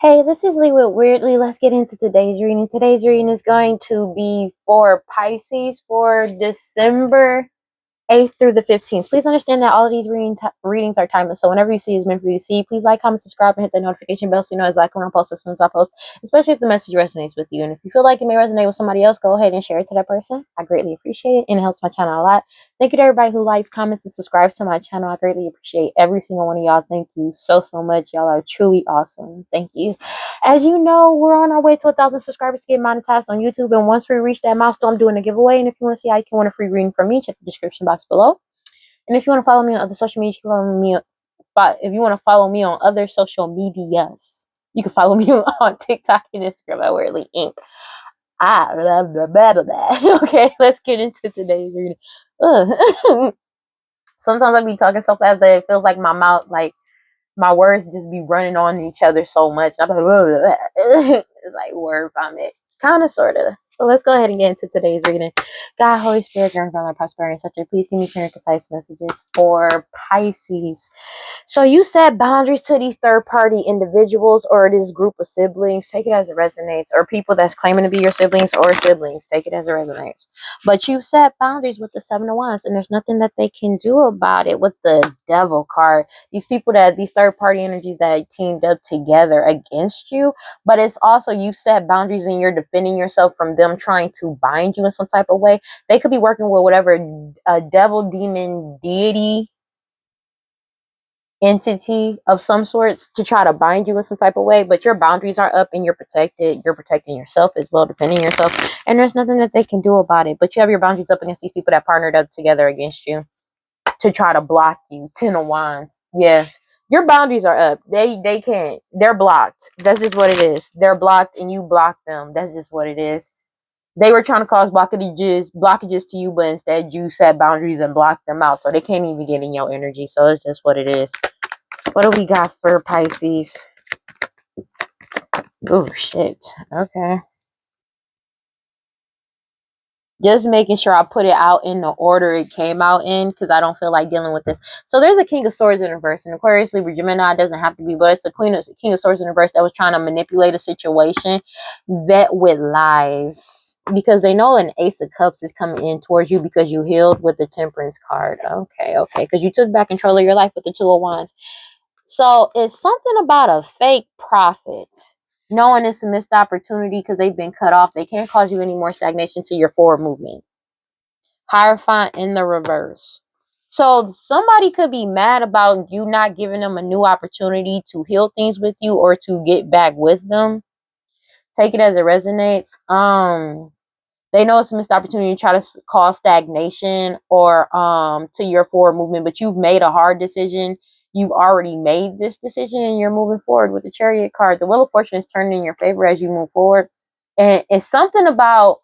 Hey, this is Lee with WeirdLee. Let's get into today's reading. Today's reading is going to be for Pisces for December 8th through the 15th. Please understand that all of these readings are timeless. So whenever you see is meant for you to see, please like, comment, subscribe, and hit the notification bell so you know exactly when I post as soon as I post, especially if the message resonates with you. And if you feel like it may resonate with somebody else, go ahead and share it to that person. I greatly appreciate it, and it helps my channel a lot. Thank you to everybody who likes, comments, and subscribes to my channel. I greatly appreciate every single one of y'all. Thank you so much. Y'all are truly awesome. Thank you. As you know, we're on our way to 1,000 subscribers to get monetized on YouTube. And once we reach that milestone, I'm doing a giveaway. And if you want to see how you can win a free reading from me, check the description box below. And if you want to follow me on other social media, you can follow me. If you want to follow me on other social medias, you can follow me on TikTok and Instagram at WeirdLee Inc. Blah, blah, blah, blah, blah. Okay, let's get into today's reading. Sometimes I be talking so fast that it feels like my mouth, like my words just be running on each other so much. I'm like, it's like word vomit. Kind of, sort of. So let's go ahead and get into today's reading. God, Holy Spirit, Grandfather, Prosperity, and such. Please give me clear and concise messages for Pisces. So you set boundaries to these third-party individuals or this group of siblings. Take it as it resonates. Or people that's claiming to be your siblings or siblings. Take it as it resonates. But you set boundaries with the Seven of Wands, and there's nothing that they can do about it with the Devil card. These people these third-party energies that teamed up together against you, but it's also you set boundaries and you're defending yourself from them trying to bind you in some type of way. They could be working with whatever devil, demon, deity, entity of some sorts to try to bind you in some type of way, but your boundaries are up and you're protected. You're protecting yourself as well, defending yourself, and there's nothing that they can do about it. But you have your boundaries up against these people that partnered up together against you to try to block you. 10 of Wands. Yeah. Your boundaries are up. They can't. They're blocked. That's just what it is. They're blocked and you block them. That's just what it is. They were trying to cause blockages to you, but instead you set boundaries and blocked them out. So they can't even get in your energy. So it's just what it is. What do we got for Pisces? Oh, shit. Okay. Just making sure I put it out in the order it came out in, because I don't feel like dealing with this. So there's a King of Swords in reverse, and Aquarius, Libra, Gemini Doesn't have to be, but it's the King of Swords in reverse that was trying to manipulate a situation that with lies, because they know an Ace of Cups is coming in towards you because you healed with the Temperance card. Okay, because you took back control of your life with the Two of Wands. So it's something about a fake prophet. Knowing it's a missed opportunity because they've been cut off. They can't cause you any more stagnation to your forward movement. Hierophant in the reverse. So somebody could be mad about you not giving them a new opportunity to heal things with you or to get back with them. Take it as it resonates. They know it's a missed opportunity to try to cause stagnation or to your forward movement, but you've made a hard decision. You've already made this decision and you're moving forward with the Chariot card. The Wheel of Fortune is turning in your favor as you move forward. And it's something about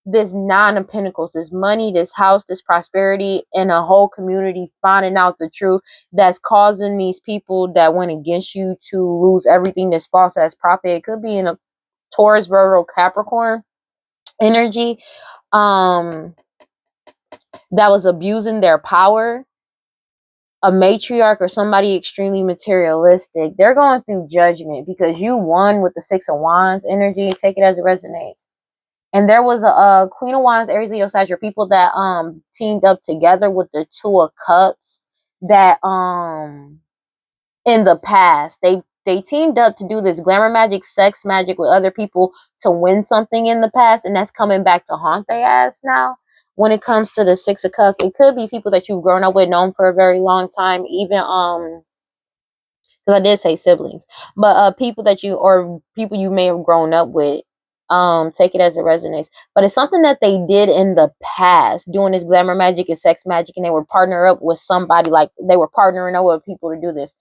this Nine of Pentacles, this money, this house, this prosperity, and a whole community finding out the truth that's causing these people that went against you to lose everything that's false as profit. It could be in a Taurus, Virgo, Capricorn energy that was abusing their power, a matriarch or somebody extremely materialistic. They're going through judgment because you won with the Six of Wands energy. Take it as it resonates. And there was a Queen of Wands, Aries, Leo, Sagittarius, people that teamed up together with the Two of Cups that in the past they teamed up to do this glamour magic, sex magic with other people to win something in the past, and that's coming back to haunt their ass now. When it comes to the Six of Cups, it could be people that you've grown up with, known for a very long time, even because I did say siblings, but people you may have grown up with. Take it as it resonates. But it's something that they did in the past, doing this glamour magic and sex magic, and they were partner up with somebody, like they were partnering up with people to do this.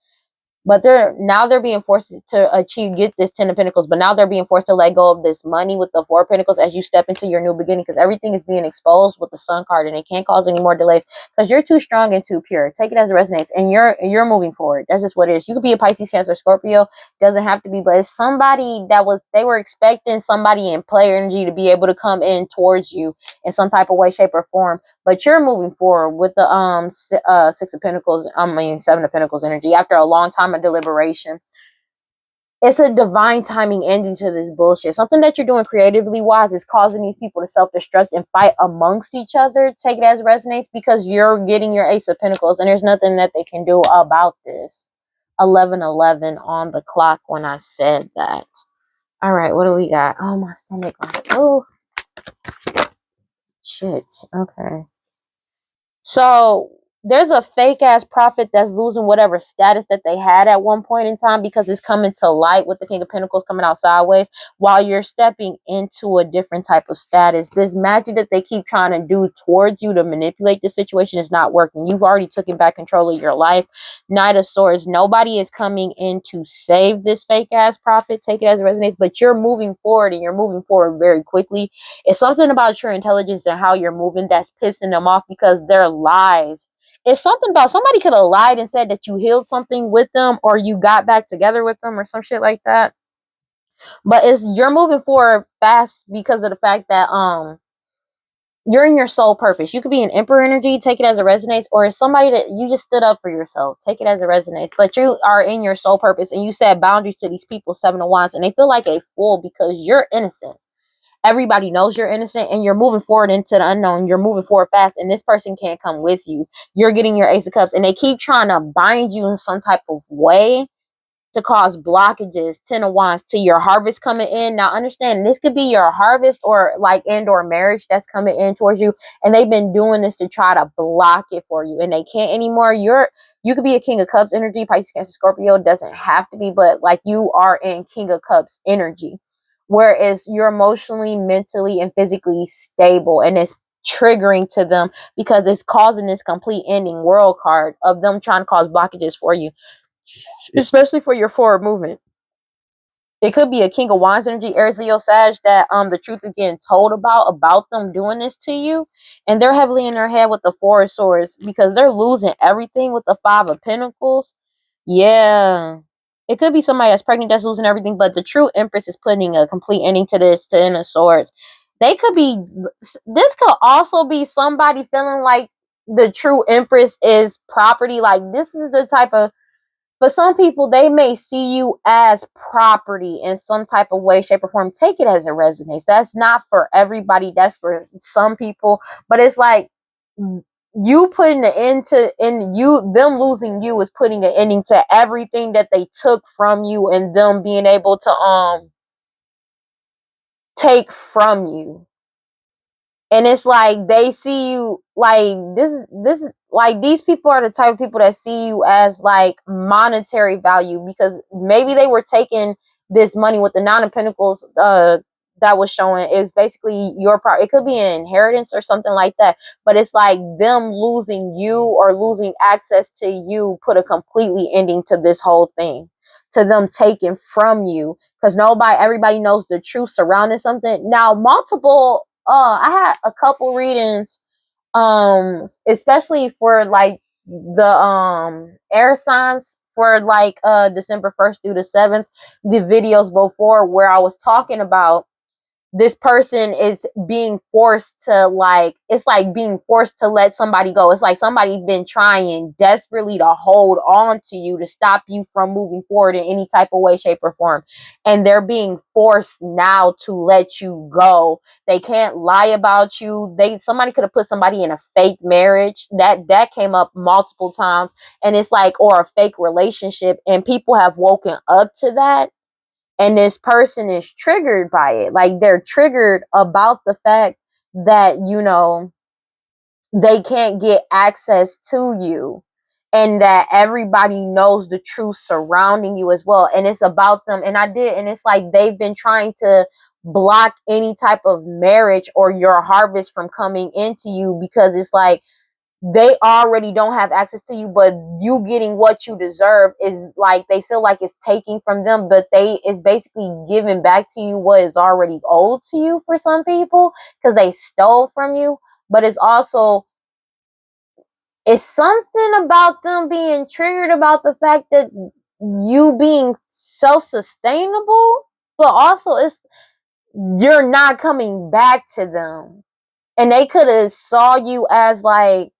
But they're being forced to get this Ten of Pentacles, but now they're being forced to let go of this money with the Four of Pentacles as you step into your new beginning, because everything is being exposed with the Sun card and it can't cause any more delays because you're too strong and too pure. Take it as it resonates, and you're moving forward. That's just what it is. You could be a Pisces, Cancer, Scorpio. Doesn't have to be, but it's somebody they were expecting somebody in player energy to be able to come in towards you in some type of way, shape, or form. But you're moving forward with the Six of Pentacles, Seven of Pentacles energy after a long time of deliberation. it's a divine timing ending to this bullshit. Something that you're doing creatively wise is causing these people to self-destruct and fight amongst each other. Take it as resonates, because you're getting your Ace of Pentacles and there's nothing that they can do about this. 11:11 on the clock when I said that. All right, what do we got? Oh, my stomach. Oh, shit. Okay. So there's a fake ass prophet that's losing whatever status that they had at one point in time, because it's coming to light with the King of Pentacles coming out sideways while you're stepping into a different type of status. This magic that they keep trying to do towards you to manipulate the situation is not working. You've already taken back control of your life. Knight of Swords. Nobody is coming in to save this fake ass prophet. Take it as it resonates, but you're moving forward, and you're moving forward very quickly. It's something about your intelligence and how you're moving that's pissing them off, because their lies. It's something about somebody could have lied and said that you healed something with them or you got back together with them or some shit like that. But it's you're moving forward fast because of the fact that you're in your soul purpose. You could be an emperor energy, take it as it resonates, or it's somebody that you just stood up for yourself, take it as it resonates. But you are in your soul purpose and you set boundaries to these people, 7 of Wands, and they feel like a fool because you're innocent. Everybody knows you're innocent and you're moving forward into the unknown. You're moving forward fast and this person can't come with you. You're getting your Ace of Cups and they keep trying to bind you in some type of way to cause blockages. 10 of Wands to your harvest coming in. Now understand, this could be your harvest or like and or marriage that's coming in towards you, and they've been doing this to try to block it for you and they can't anymore. You could be a King of Cups energy, Pisces, Cancer, Scorpio. It doesn't have to be, but like you are in King of Cups energy, whereas you're emotionally, mentally, and physically stable, and it's triggering to them because it's causing this complete ending world card of them trying to cause blockages for you, especially for your forward movement. It could be a King of Wands energy, Aries, Leo, Sag, that the truth is getting told about them doing this to you, and they're heavily in their head with the Four of Swords because they're losing everything with the Five of Pentacles. Yeah, it could be somebody that's pregnant that's losing everything, but the true Empress is putting a complete ending to this, to Ten of Swords. They could be. This could also be somebody feeling like the true Empress is property. Like this is the type of, for some people, they may see you as property in some type of way, shape, or form. Take it as it resonates. That's not for everybody. That's for some people. But it's like you putting an end to, and you, them losing you is putting an ending to everything that they took from you, and them being able to take from you. And it's like they see you like this like these people are the type of people that see you as like monetary value, because maybe they were taking this money with the Nine of Pentacles that was showing is basically your part. It could be an inheritance or something like that, but it's like them losing you or losing access to you put a completely ending to this whole thing, to them taking from you, because everybody knows the truth surrounding something. Now multiple I had a couple readings, especially for like the air signs for like December 1st through the 7th, the videos before where I was talking about this person is being forced to, like, it's like being forced to let somebody go. It's like somebody's been trying desperately to hold on to you to stop you from moving forward in any type of way, shape, or form, and they're being forced now to let you go. They can't lie about you. Somebody could have put somebody in a fake marriage. That came up multiple times, and it's like, or a fake relationship, and people have woken up to that, and this person is triggered by it. Like they're triggered about the fact that, they can't get access to you, and that everybody knows the truth surrounding you as well. And it's about them. And it's like they've been trying to block any type of marriage or your harvest from coming into you, because it's like they already don't have access to you, but you getting what you deserve is like they feel like it's taking from them, but it's basically giving back to you what is already owed to you for some people, because they stole from you. But it's something about them being triggered about the fact that you being self-sustainable, but also you're not coming back to them, and they could have saw you as like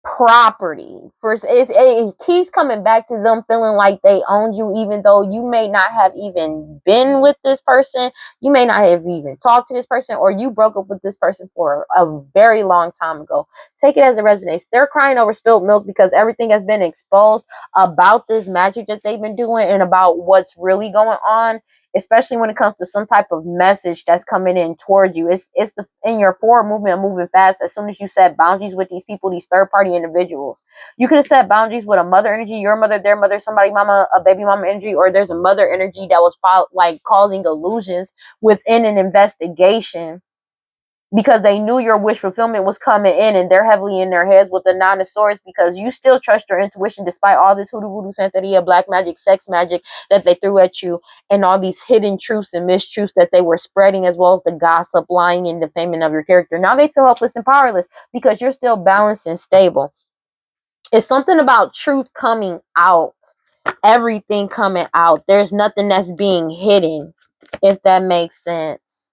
property. First, it keeps coming back to them feeling like they owned you, even though you may not have even been with this person, you may not have even talked to this person, or you broke up with this person for a very long time ago. Take it as it resonates. They're crying over spilled milk because everything has been exposed about this magic that they've been doing and about what's really going on, especially when it comes to some type of message that's coming in towards you. It's the in your forward movement and moving fast. As soon as you set boundaries with these people, these third party individuals, you could have set boundaries with a mother energy, your mother, their mother, somebody mama, a baby mama energy, or there's a mother energy that was like causing illusions within an investigation, because they knew your wish fulfillment was coming in, and they're heavily in their heads with the Nine of Swords because you still trust your intuition despite all this hoodoo voodoo santeria, black magic, sex magic that they threw at you, and all these hidden truths and mistruths that they were spreading, as well as the gossip, lying, and defaming of your character. Now they feel helpless and powerless because you're still balanced and stable. It's something about truth coming out, everything coming out. There's nothing that's being hidden, if that makes sense.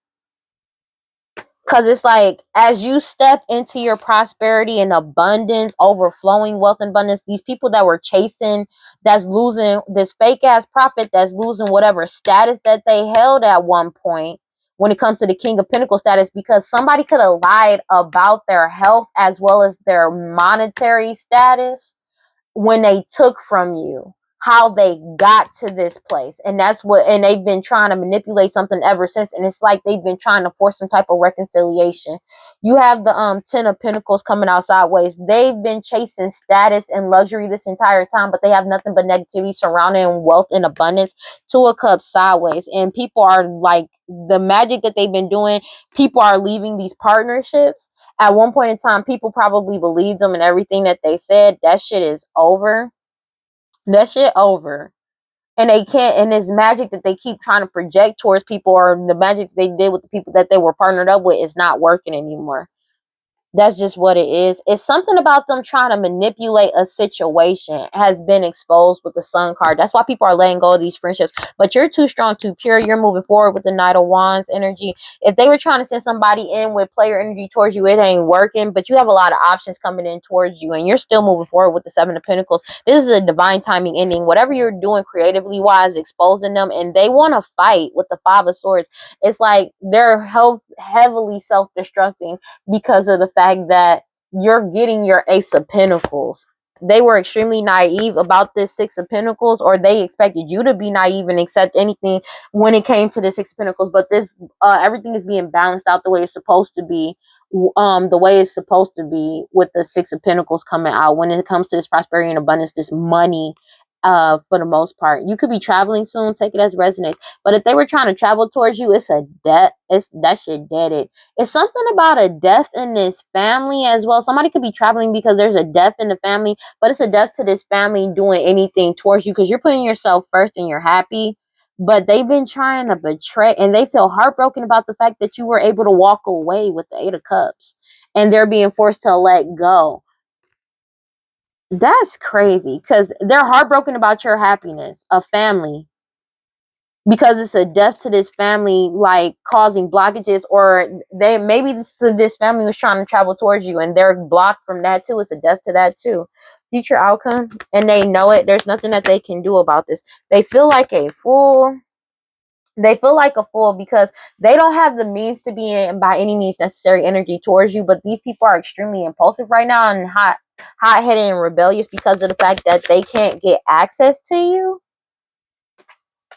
Because it's like, as you step into your prosperity and abundance, overflowing wealth and abundance, these people that were chasing, that's losing this fake ass prophet, that's losing whatever status that they held at one point when it comes to the King of Pentacles status, because somebody could have lied about their health as well as their monetary status when they took from you, how they got to this place. And that's what, and they've been trying to manipulate something ever since, and it's like they've been trying to force some type of reconciliation. You have the 10 of Pentacles coming out sideways. They've been chasing status and luxury this entire time, but they have nothing but negativity surrounding wealth and abundance. Two of Cups sideways, and people are like, the magic that they've been doing, people are leaving these partnerships. At one point in time, people probably believed them and everything that they said. That shit is over. That shit over. And they can't, and this magic that they keep trying to project towards people, or the magic they did with the people that they were partnered up with, is not working anymore. That's just what it is. It's something about them trying to manipulate a situation has been exposed with the Sun card. That's why people are letting go of these friendships. But you're too strong, too pure. You're moving forward with the Knight of Wands energy. If they were trying to send somebody in with player energy towards you, it ain't working. But you have a lot of options coming in towards you, and you're still moving forward with the Seven of Pentacles. This is a divine timing ending. Whatever you're doing creatively wise, exposing them, and they want to fight with the Five of Swords. It's like they're heavily self-destructing because of the fact that you're getting your Ace of Pentacles. They were extremely naive about this Six of Pentacles, or they expected you to be naive and accept anything when it came to the Six of Pentacles. But this, everything is being balanced out the way it's supposed to be. The way it's supposed to be with the Six of Pentacles coming out when it comes to this prosperity and abundance, this money. For the most part, you could be traveling soon. Take it as it resonates. But if they were trying to travel towards you, it's a debt. It's that shit deaded. It's something about a death in this family as well. Somebody could be traveling because there's a death in the family, but it's a death to this family doing anything towards you because you're putting yourself first and you're happy. But they've been trying to betray, and they feel heartbroken about the fact that you were able to walk away with the Eight of Cups, and they're being forced to let go. That's crazy because they're heartbroken about your happiness, a family, because it's a death to this family, like causing blockages, or they maybe this family was trying to travel towards you and they're blocked from that too. It's a death to that too. Future outcome, and they know it. There's nothing that they can do about this. They feel like a fool. They feel like a fool because they don't have the means to be in by any means necessary energy towards you. But these people are extremely impulsive right now and hot-headed and rebellious because of the fact that they can't get access to you.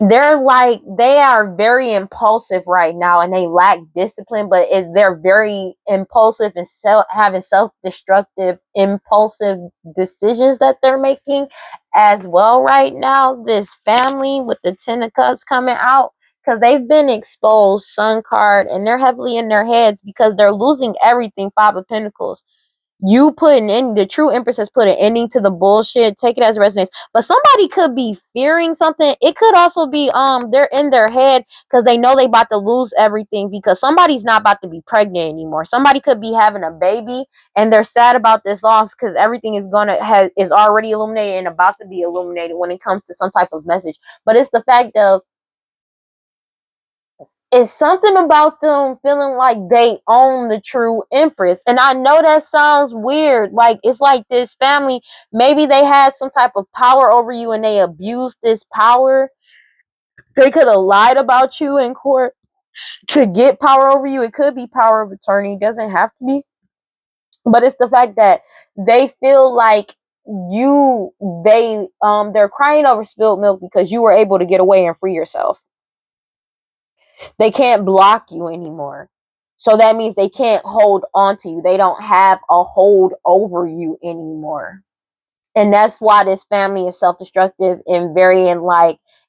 They're like, they are very impulsive right now and they lack discipline, but they're very impulsive and having self-destructive impulsive decisions that they're making as well right now. This family with the Ten of Cups coming out, because they've been exposed, Sun card, and they're heavily in their heads because they're losing everything. Five of Pentacles. You putting in, the true Empress has put an ending to the bullshit. Take it as it resonates. But somebody could be fearing something. It could also be they're in their head because they know they about to lose everything because somebody's not about to be pregnant anymore. Somebody could be having a baby and they're sad about this loss because everything is is already illuminated and about to be illuminated when it comes to some type of message. But it's the fact of It's something about them feeling like they own the true empress. And I know that sounds weird. Like, it's like this family, maybe they had some type of power over you and they abused this power. They could have lied about you in court to get power over you. It could be power of attorney. It doesn't have to be. But it's the fact that they feel like they're crying over spilled milk because you were able to get away and free yourself. They can't block you anymore. So that means they can't hold on to you. They don't have a hold over you anymore. And that's why this family is self-destructive and very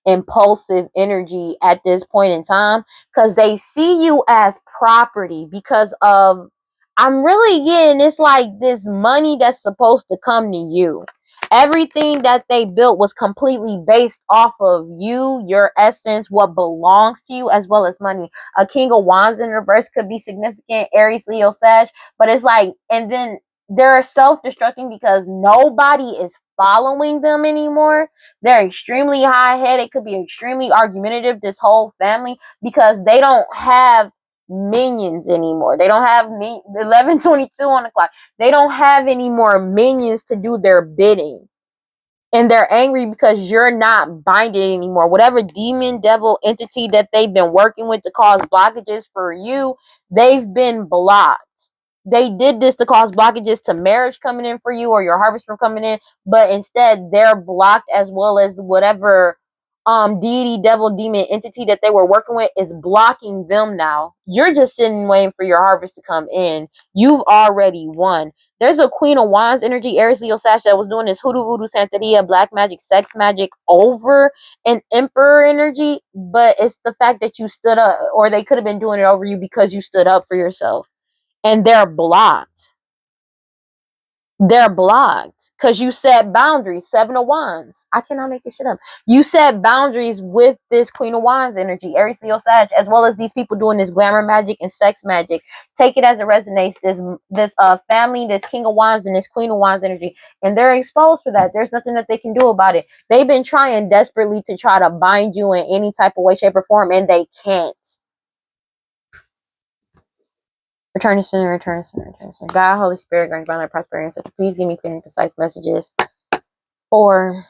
impulsive energy at this point in time, because they see you as property because of, I'm really getting, it's like this money that's supposed to come to you. Everything that they built was completely based off of you, your essence, what belongs to you, as well as money. A King of Wands in reverse could be significant, Aries, Leo, Sag, but it's like, and then they're self-destructing because nobody is following them anymore. They're extremely high-headed. It could be extremely argumentative, this whole family, because they don't have minions anymore. They don't have 11:22 on the clock. They don't have any more minions to do their bidding. And they're angry because you're not binding anymore. Whatever demon, devil, entity that they've been working with to cause blockages for you, they've been blocked. They did this to cause blockages to marriage coming in for you or your harvest from coming in, but instead they're blocked, as well as whatever deity, devil, demon, entity that they were working with is blocking them now. You're just sitting waiting for your harvest to come in. You've already won. There's a Queen of Wands energy, Aries, Leo, Sag, that was doing this hoodoo, voodoo, santeria, black magic, sex magic over an emperor energy, but it's the fact that you stood up, or they could have been doing it over you because you stood up for yourself. And they're blocked. They're blocked because you set boundaries. 7 of Wands. I cannot make this shit up. You set boundaries with this Queen of Wands energy, Aries, Leo, Sag, as well as these people doing this glamour magic and sex magic. Take it as it resonates. This family, this King of Wands and this Queen of Wands energy, and they're exposed for that. There's nothing that they can do about it. They've been trying desperately to try to bind you in any type of way, shape, or form, and they can't. Return to center, return to center, return to center. God, Holy Spirit, grant divine light, prosperity, and such. Please give me clear and concise messages for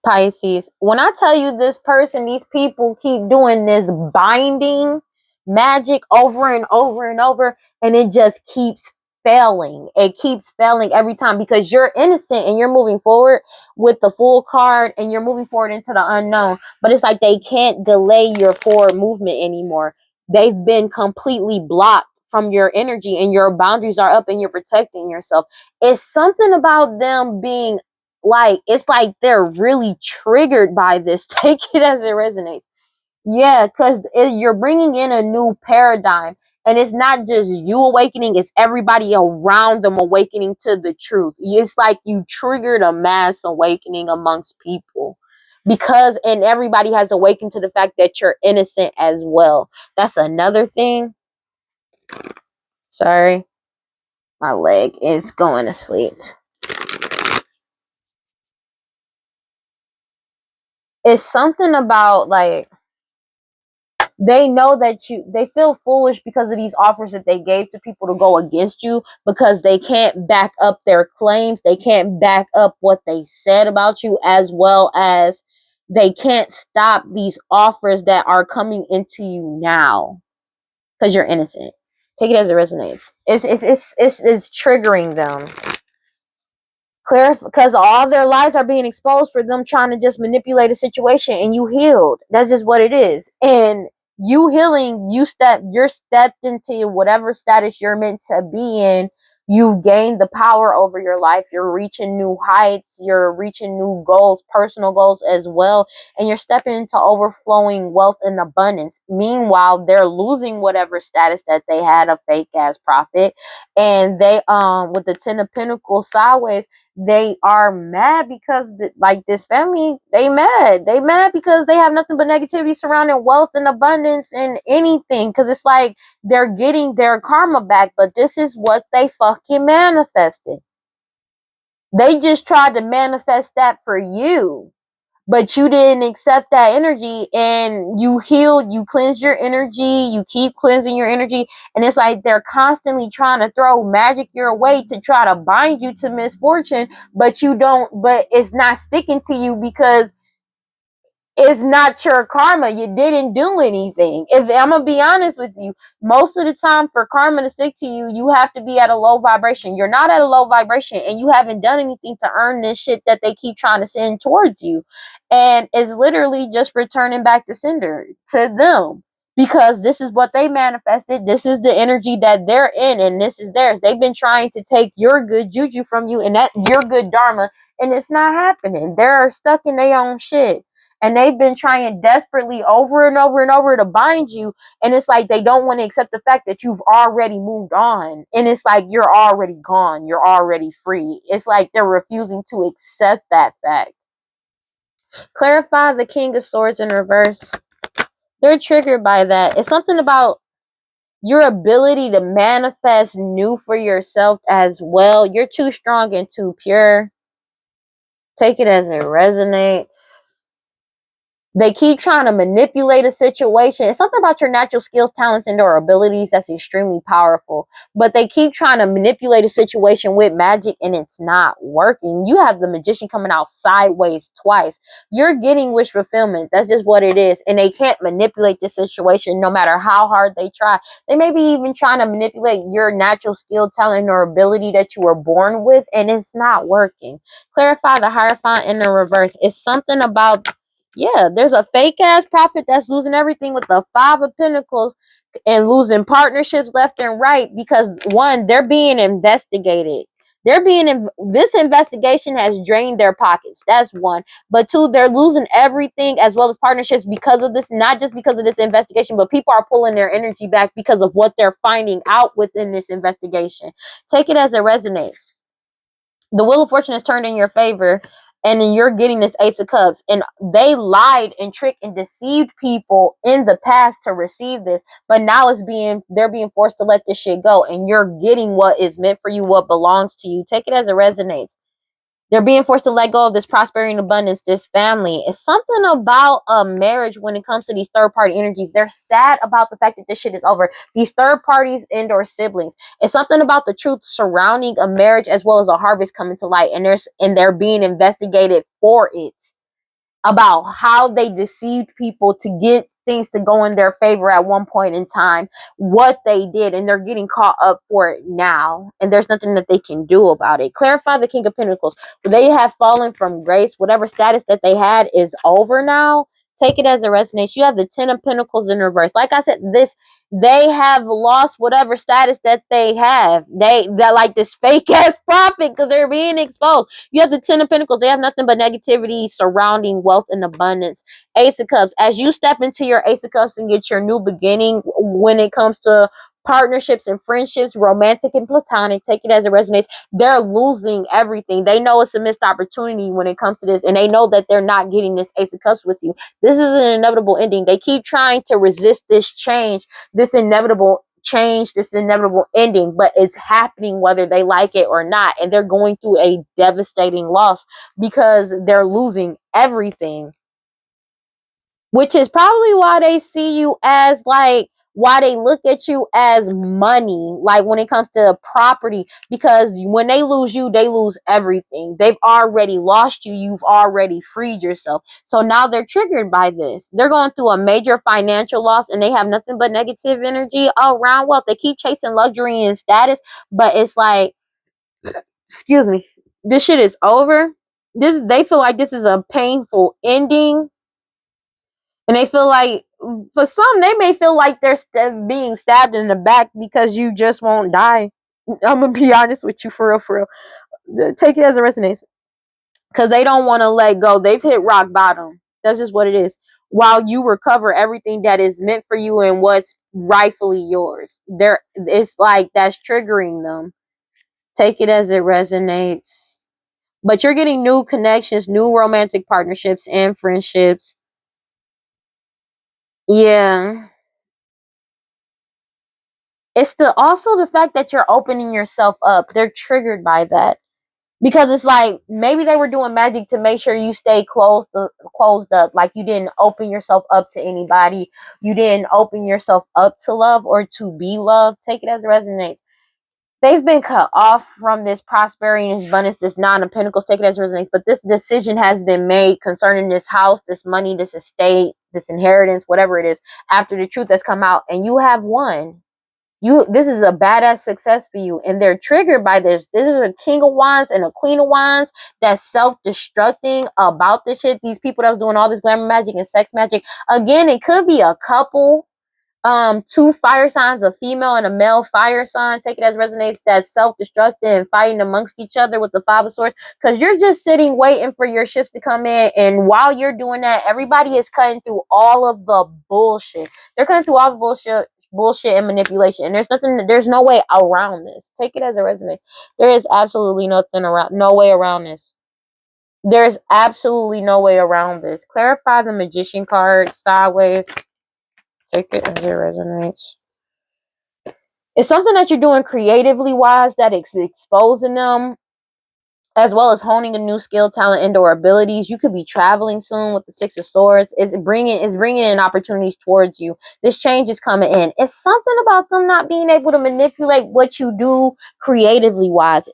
Pisces. When I tell you this person, these people keep doing this binding magic over and over and over, and it just keeps failing. It keeps failing every time because you're innocent and you're moving forward with the full card and you're moving forward into the unknown. But it's like they can't delay your forward movement anymore. They've been completely blocked from your energy, and your boundaries are up and you're protecting yourself. It's something about them being like, it's like they're really triggered by this. Take it as it resonates. Yeah, because you're bringing in a new paradigm, and it's not just you awakening, it's everybody around them awakening to the truth. It's like you triggered a mass awakening amongst people, because and everybody has awakened to the fact that you're innocent as well. That's another thing. Sorry, my leg is going to sleep. It's something about like, they know that they feel foolish because of these offers that they gave to people to go against you, because they can't back up their claims. They can't back up what they said about you, as well as they can't stop these offers that are coming into you now because you're innocent. Take it as it resonates. It's triggering them. Because all their lies are being exposed for them trying to just manipulate a situation, and you healed. That's just what it is. And you healing, you're stepped into whatever status you're meant to be in. You've gained the power over your life. You're reaching new heights. You're reaching new goals, personal goals as well. And you're stepping into overflowing wealth and abundance. Meanwhile, they're losing whatever status that they had, a fake ass prophet. And they, with the 10 of Pentacles sideways, they are mad because like this family, they mad because they have nothing but negativity surrounding wealth and abundance and anything, because it's like they're getting their karma back, but this is what they fucking manifested. They just tried to manifest that for you, but you didn't accept that energy, and you healed, you cleansed your energy, you keep cleansing your energy, and it's like they're constantly trying to throw magic your way to try to bind you to misfortune, but it's not sticking to you because it's not your karma. You didn't do anything. If I'm gonna be honest with you, most of the time for karma to stick to you, you have to be at a low vibration. You're not at a low vibration, and you haven't done anything to earn this shit that they keep trying to send towards you. And it's literally just returning back to sender to them. Because this is what they manifested. This is the energy that they're in, and this is theirs. They've been trying to take your good juju from you and that your good dharma, and it's not happening. They're stuck in their own shit, and they've been trying desperately over and over and over to bind you, and it's like they don't want to accept the fact that you've already moved on, and it's like you're already gone, you're already free. It's like they're refusing to accept that fact. Clarify the King of Swords in reverse. They're triggered by that. It's something about your ability to manifest new for yourself as well. You're too strong and too pure. Take it as it resonates. They keep trying to manipulate a situation. It's something about your natural skills, talents, and or abilities that's extremely powerful. But they keep trying to manipulate a situation with magic, and it's not working. You have the magician coming out sideways twice. You're getting wish fulfillment. That's just what it is. And they can't manipulate the situation no matter how hard they try. They may be even trying to manipulate your natural skill, talent, or ability that you were born with, and it's not working. Clarify the Hierophant in the reverse. It's something about, yeah, there's a fake ass prophet that's losing everything with the Five of Pentacles and losing partnerships left and right because one, they're being investigated. This investigation has drained their pockets. That's one. But two, they're losing everything as well as partnerships because of this, not just because of this investigation, but people are pulling their energy back because of what they're finding out within this investigation. Take it as it resonates. The Wheel of Fortune is turned in your favor, and then you're getting this Ace of Cups, and they lied and tricked and deceived people in the past to receive this, but now they're being forced to let this shit go, and you're getting what is meant for you, what belongs to you. Take it as it resonates. They're being forced to let go of this prosperity and abundance, this family. It's something about a marriage when it comes to these third party energies. They're sad about the fact that this shit is over. These third parties and or siblings. It's something about the truth surrounding a marriage as well as a harvest coming to light. And they're being investigated for it, about how they deceived people to get things to go in their favor at one point in time, what they did, and they're getting caught up for it now, and there's nothing that they can do about it. Clarify the King of Pentacles. They have fallen from grace. Whatever status that they had is over now. Take it as a resonates. You have the Ten of Pentacles in reverse. Like I said, they have lost whatever status that they have. They're like this fake ass prophet because they're being exposed. You have the Ten of Pentacles. They have nothing but negativity surrounding wealth and abundance. Ace of Cups. As you step into your Ace of Cups and get your new beginning when it comes to partnerships and friendships, romantic and platonic, take it as it resonates. They're losing everything. They know it's a missed opportunity when it comes to this, and they know that they're not getting this Ace of Cups with you. This is an inevitable ending. They keep trying to resist this change, this inevitable change, this inevitable ending, but it's happening whether they like it or not, and they're going through a devastating loss because they're losing everything, which is probably why they see you as like, why they look at you as money, like when it comes to property, because when they lose you, they lose everything. They've already lost you. You've already freed yourself. So now they're triggered by this. They're going through a major financial loss, and they have nothing but negative energy around wealth. They keep chasing luxury and status, but it's like, excuse me, this shit is over. They feel like this is a painful ending. And they feel like, for some, they may feel like they're being stabbed in the back because you just won't die. I'm going to be honest with you, for real, for real. Take it as a resonates. Because they don't want to let go. They've hit rock bottom. That's just what it is. While you recover everything that is meant for you and what's rightfully yours. It's like that's triggering them. Take it as it resonates. But you're getting new connections, new romantic partnerships and friendships. Yeah. It's also the fact that you're opening yourself up. They're triggered by that. Because it's like maybe they were doing magic to make sure you stay closed up. Like you didn't open yourself up to anybody. You didn't open yourself up to love or to be loved. Take it as it resonates. They've been cut off from this prosperity and abundance, this nine of pentacles. Take it as it resonates. But this decision has been made concerning this house, this money, this estate, this inheritance, whatever it is, after the truth has come out, and you have won. This is a badass success for you, and they're triggered by this is a king of wands and a queen of wands that's self-destructing about this shit. These people that was doing all this glamour magic and sex magic, again, it could be a couple, two fire signs, a female and a male fire sign. Take it as resonates, that's self-destructing and fighting amongst each other with the five of swords, because you're just sitting waiting for your ships to come in, and while you're doing that, everybody is cutting through all of the bullshit. They're cutting through all the bullshit and manipulation, and there's no way around this. Take it as it resonates. There is absolutely no way around this. There's absolutely no way around this. Clarify the magician card sideways. Take it as it resonates. It's something that you're doing creatively wise that is exposing them, as well as honing a new skill, talent, and/or abilities. You could be traveling soon with the Six of Swords. It's bringing in opportunities towards you. This change is coming in. It's something about them not being able to manipulate what you do creatively wise.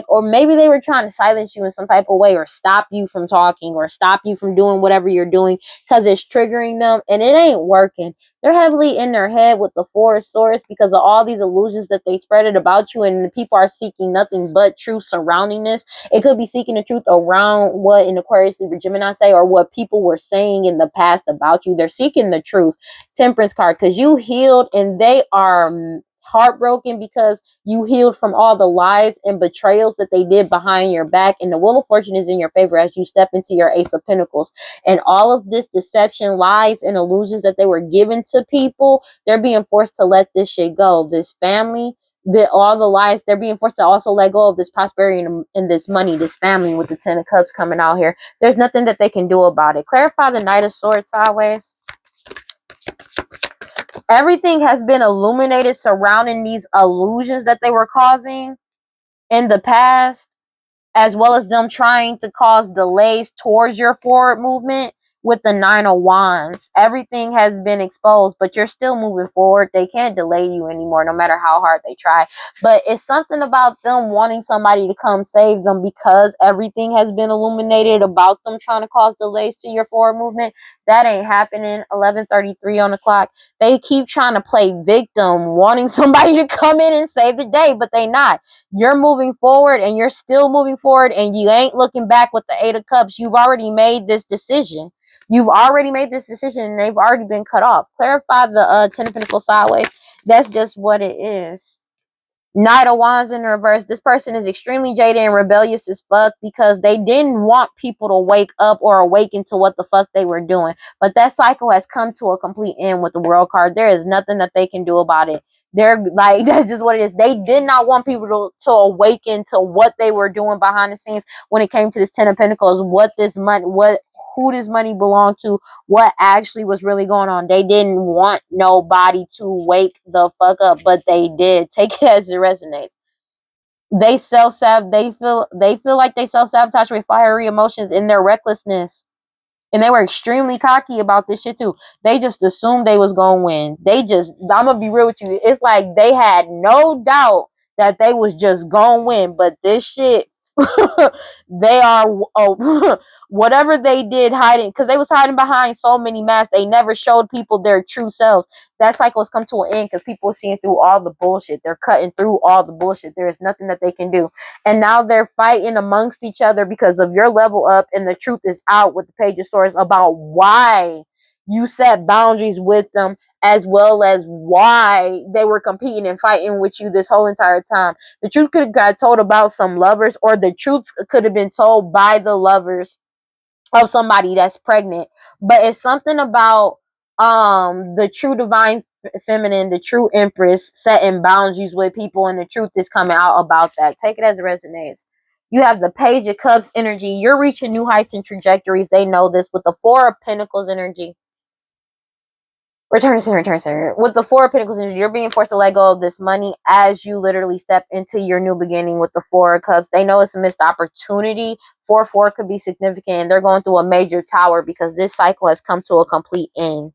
Or maybe they were trying to silence you in some type of way, or stop you from talking, or stop you from doing whatever you're doing because it's triggering them, and it ain't working. They're heavily in their head with the Four of Swords because of all these illusions that they spreaded about you, and people are seeking nothing but truth surrounding this. It could be seeking the truth around what in Aquarius, Libra, Gemini say, or what people were saying in the past about you. They're seeking the truth. Temperance card, because you healed, and they are heartbroken because you healed from all the lies and betrayals that they did behind your back, and the Wheel of Fortune is in your favor as you step into your Ace of Pentacles. And all of this deception, lies, and illusions that they were given to people, they're being forced to let this shit go. This family, all the lies, they're being forced to also let go of this prosperity and this money, this family, with the Ten of Cups coming out here. There's nothing that they can do about it. Clarify the Knight of Swords sideways. Everything has been illuminated surrounding these illusions that they were causing in the past, as well as them trying to cause delays towards your forward movement with the Nine of Wands. Everything has been exposed, but you're still moving forward. They can't delay you anymore, no matter how hard they try. But it's something about them wanting somebody to come save them, because everything has been illuminated about them trying to cause delays to your forward movement. That ain't happening. 11:33 on the clock. They keep trying to play victim, wanting somebody to come in and save the day, but they not. You're moving forward, and you're still moving forward, and you ain't looking back with the Eight of Cups. You've already made this decision. You've already made this decision, and they've already been cut off. Clarify the Ten of Pentacles sideways. That's just what it is. Knight of Wands in reverse. This person is extremely jaded and rebellious as fuck because they didn't want people to wake up or awaken to what the fuck they were doing. But that cycle has come to a complete end with the World card. There is nothing that they can do about it. They're like, that's just what it is. They did not want people to awaken to what they were doing behind the scenes when it came to this Ten of Pentacles, who this money belonged to, what actually was really going on. They didn't want nobody to wake the fuck up, but they did. Take it as it resonates. They feel like they self-sabotage with fiery emotions in their recklessness. And they were extremely cocky about this shit too. They just assumed they was gonna win. I'm gonna be real with you. It's like they had no doubt that they was just gonna win. But this shit, they are whatever they did hiding, because they was hiding behind so many masks. They never showed people their true selves. That cycle has come to an end because people are seeing through all the bullshit. They're cutting through all the bullshit. There is nothing that they can do. And now they're fighting amongst each other because of your level up, and the truth is out with the Page of Swords about why you set boundaries with them, as well as why they were competing and fighting with you this whole entire time. The truth could have got told about some lovers, or the truth could have been told by the lovers of somebody that's pregnant. But it's something about the true divine feminine, the true empress, setting boundaries with people, and the truth is coming out about that. Take it as it resonates. You have the Page of Cups energy. You're reaching new heights and trajectories. They know this with the Four of Pentacles energy. Return to center, return to center. With the Four of Pentacles, you're being forced to let go of this money as you literally step into your new beginning with the Four of Cups. They know it's a missed opportunity. 4-4 could be significant. And they're going through a major tower because this cycle has come to a complete end.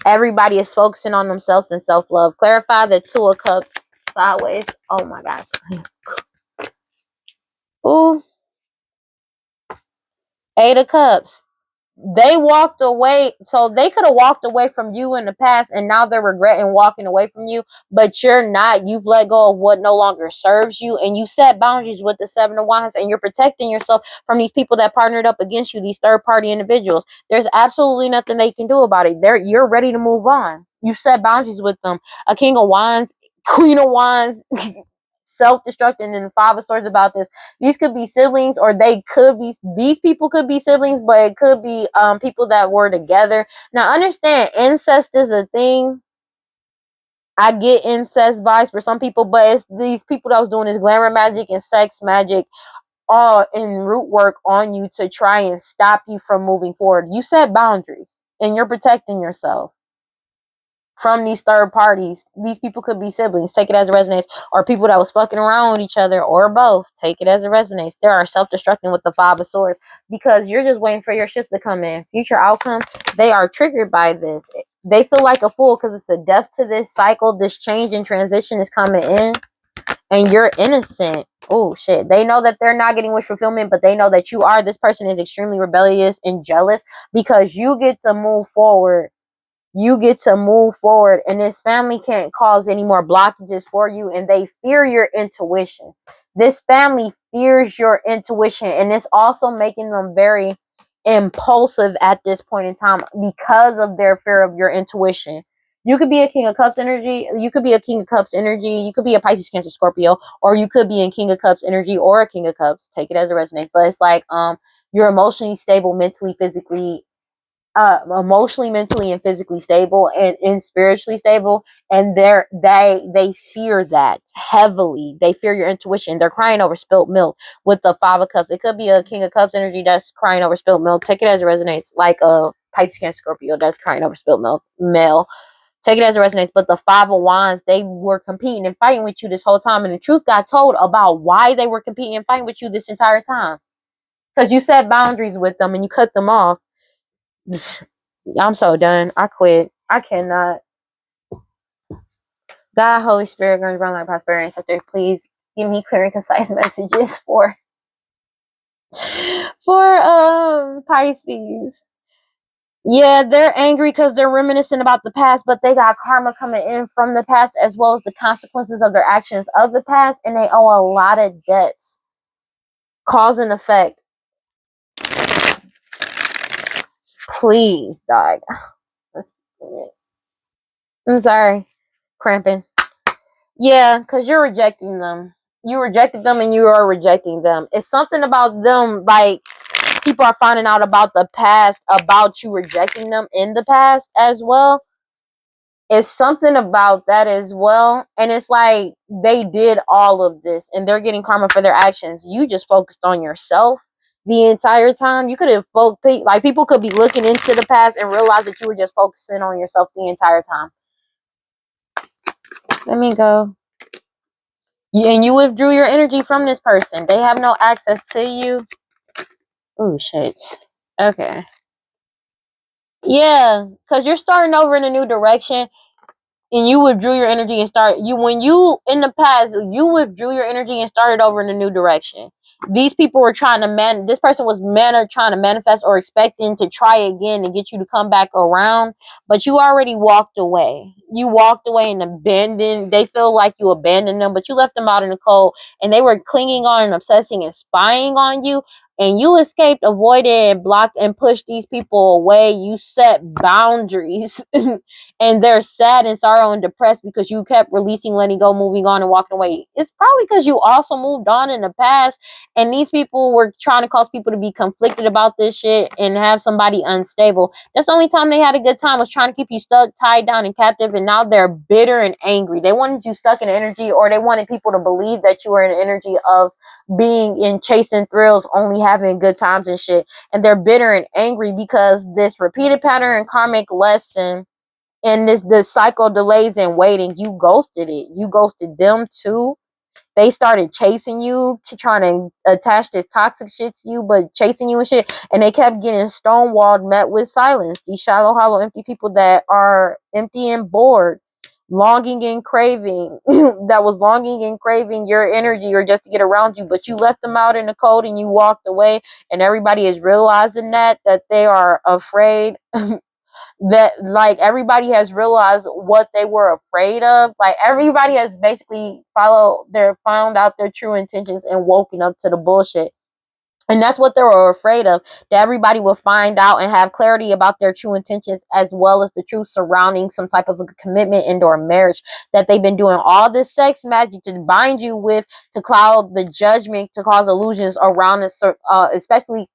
Everybody is focusing on themselves and self-love. Clarify the Two of Cups sideways. Oh my gosh. Ooh. 8 of Cups. They walked away, so they could have walked away from you in the past and now they're regretting walking away from you, but you're not. You've let go of what no longer serves you, and you set boundaries with the 7 of Wands, and you're protecting yourself from these people that partnered up against you, these third-party individuals. There's absolutely nothing they can do about it. You're ready to move on. You set boundaries with them. A King of Wands, Queen of Wands, self-destructing, and 5 of Swords about this. These could be siblings, or these people could be siblings, but it could be people that were together. Now understand, incest is a thing. I get incest vibes for some people, but it's these people that was doing this glamour magic and sex magic all in root work on you to try and stop you from moving forward. You set boundaries and you're protecting yourself from these third parties. These people could be siblings. Take it as it resonates. Or people that was fucking around with each other, or both. Take it as it resonates. They are self-destructing with the 5 of Swords because you're just waiting for your shift to come in. Future outcome, they are triggered by this. They feel like a fool because it's a death to this cycle. This change and transition is coming in, and you're innocent. Oh shit. They know that they're not getting wish fulfillment, but they know that you are. This person is extremely rebellious and jealous because you get to move forward. You get to move forward, and this family can't cause any more blockages for you, and they fear your intuition. This family fears your intuition, and it's also making them very impulsive at this point in time because of their fear of your intuition. You could be a King of Cups energy. You could be a King of Cups energy. You could be a Pisces, Cancer, Scorpio, or you could be in King of Cups energy or a King of Cups. Take it as it resonates. But it's like you're emotionally stable, mentally, physically, emotionally, mentally, and physically stable, and spiritually stable, and they fear that heavily. They fear your intuition. They're crying over spilt milk with the 5 of Cups. It could be a King of Cups energy that's crying over spilt milk. Take it as it resonates. Like a Pisces, Cancer, Scorpio that's crying over spilt milk, male. Take it as it resonates. But the 5 of Wands, they were competing and fighting with you this whole time, and the truth got told about why they were competing and fighting with you this entire time, because you set boundaries with them and you cut them off. I'm so done. I quit. I cannot. God, Holy Spirit, guardian, brown light, prosperity, and sector, please give me clear and concise messages for Pisces. Yeah, they're angry because they're reminiscing about the past, but they got karma coming in from the past as well as the consequences of their actions of the past, and they owe a lot of debts. Cause and effect. Please, dog. I'm sorry. Cramping. Yeah, because you're rejecting them. You rejected them and you are rejecting them. It's something about them, like people are finding out about the past, about you rejecting them in the past as well. It's something about that as well. And it's like they did all of this and they're getting karma for their actions. You just focused on yourself the entire time. You could have like people could be looking into the past and realize that you were just focusing on yourself the entire time. Let me go. And you withdrew your energy from this person. They have no access to you. Oh, shit. Okay. Yeah, because you're starting over in a new direction. And you withdrew your energy and when you in the past you withdrew your energy and started over in a new direction. These people were trying to this person was trying to manifest or expecting to try again and get you to come back around, but you already walked away. You walked away and abandoned. They feel like you abandoned them, but you left them out in the cold, and they were clinging on and obsessing and spying on you. And you escaped, avoided, and blocked and pushed these people away. You set boundaries. And they're sad and sorrow and depressed because you kept releasing, letting go, moving on, and walking away. It's probably because you also moved on in the past, and these people were trying to cause people to be conflicted about this shit and have somebody unstable. That's the only time they had a good time, was trying to keep you stuck, tied down, and captive, and now they're bitter and angry. They wanted you stuck in energy, or they wanted people to believe that you were in energy of being in chasing thrills, only having good times and shit. And they're bitter and angry because this repeated pattern and karmic lesson and the cycle delays and waiting, you ghosted it. You ghosted them too. They started chasing you, trying to attach this toxic shit to you, but chasing you and shit. And they kept getting stonewalled, met with silence. These shallow, hollow, empty people that are empty and bored, longing and craving, that was longing and craving your energy or just to get around you. But you left them out in the cold and you walked away. And everybody is realizing that they are afraid. That like everybody has realized what they were afraid of. Like everybody has basically found out their true intentions and woken up to the bullshit. And that's what they were afraid of, that everybody will find out and have clarity about their true intentions, as well as the truth surrounding some type of a commitment into a marriage, that they've been doing all this sex magic to bind you with, to cloud the judgment, to cause illusions around it, especially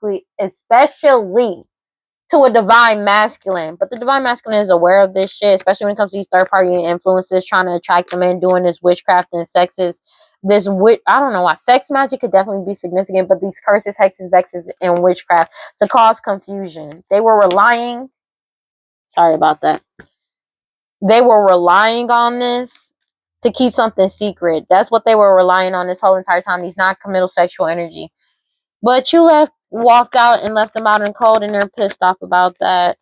to a divine masculine. But the divine masculine is aware of this shit, especially when it comes to these third party influences trying to attract them in, doing this witchcraft and sexes. I don't know why sex magic could definitely be significant, but these curses, hexes, vexes, and witchcraft to cause confusion. They were relying. Sorry about that. They were relying on this to keep something secret. That's what they were relying on this whole entire time. These non-committal sexual energy. But you walked out and left them out in the cold, and they're pissed off about that.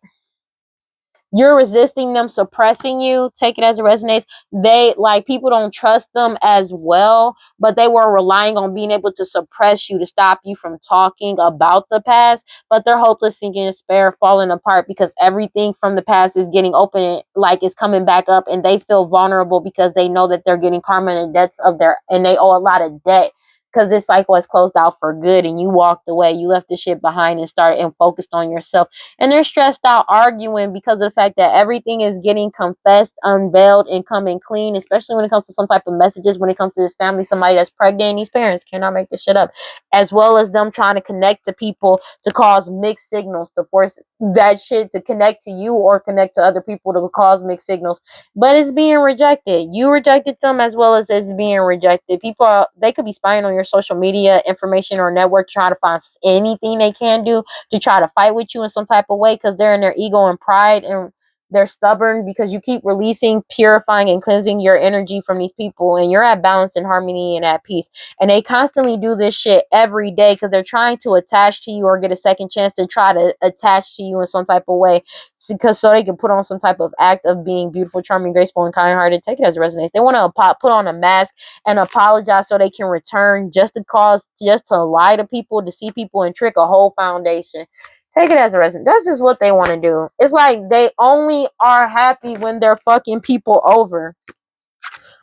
You're resisting them, suppressing you. Take it as it resonates. They like people don't trust them as well, but they were relying on being able to suppress you, to stop you from talking about the past. But they're hopeless, sinking despair, falling apart because everything from the past is getting open, like it's coming back up, and they feel vulnerable because they know that they're getting karma and debts and they owe a lot of debt. Because this cycle has closed out for good, and you walked away. You left the shit behind and started and focused on yourself. And they're stressed out arguing because of the fact that everything is getting confessed, unveiled, and coming clean, especially when it comes to some type of messages, when it comes to this family, somebody that's pregnant, and these parents cannot make this shit up, as well as them trying to connect to people to cause mixed signals, to force that shit to connect to you or connect to other people to cause mixed signals. But it's being rejected. You rejected them as well as it's being rejected. They could be spying on your social media information or network, trying to find anything they can do to try to fight with you in some type of way, because they're in their ego and pride, and they're stubborn because you keep releasing, purifying, and cleansing your energy from these people, and you're at balance and harmony and at peace. And they constantly do this shit every day because they're trying to attach to you or get a second chance to try to attach to you in some type of way, because so they can put on some type of act of being beautiful, charming, graceful, and kind-hearted. Take it as it resonates. They want to put on a mask and apologize so they can return, just to lie to people, deceive people, and trick a whole foundation. Take it as a resident. That's just what they want to do. It's like they only are happy when they're fucking people over.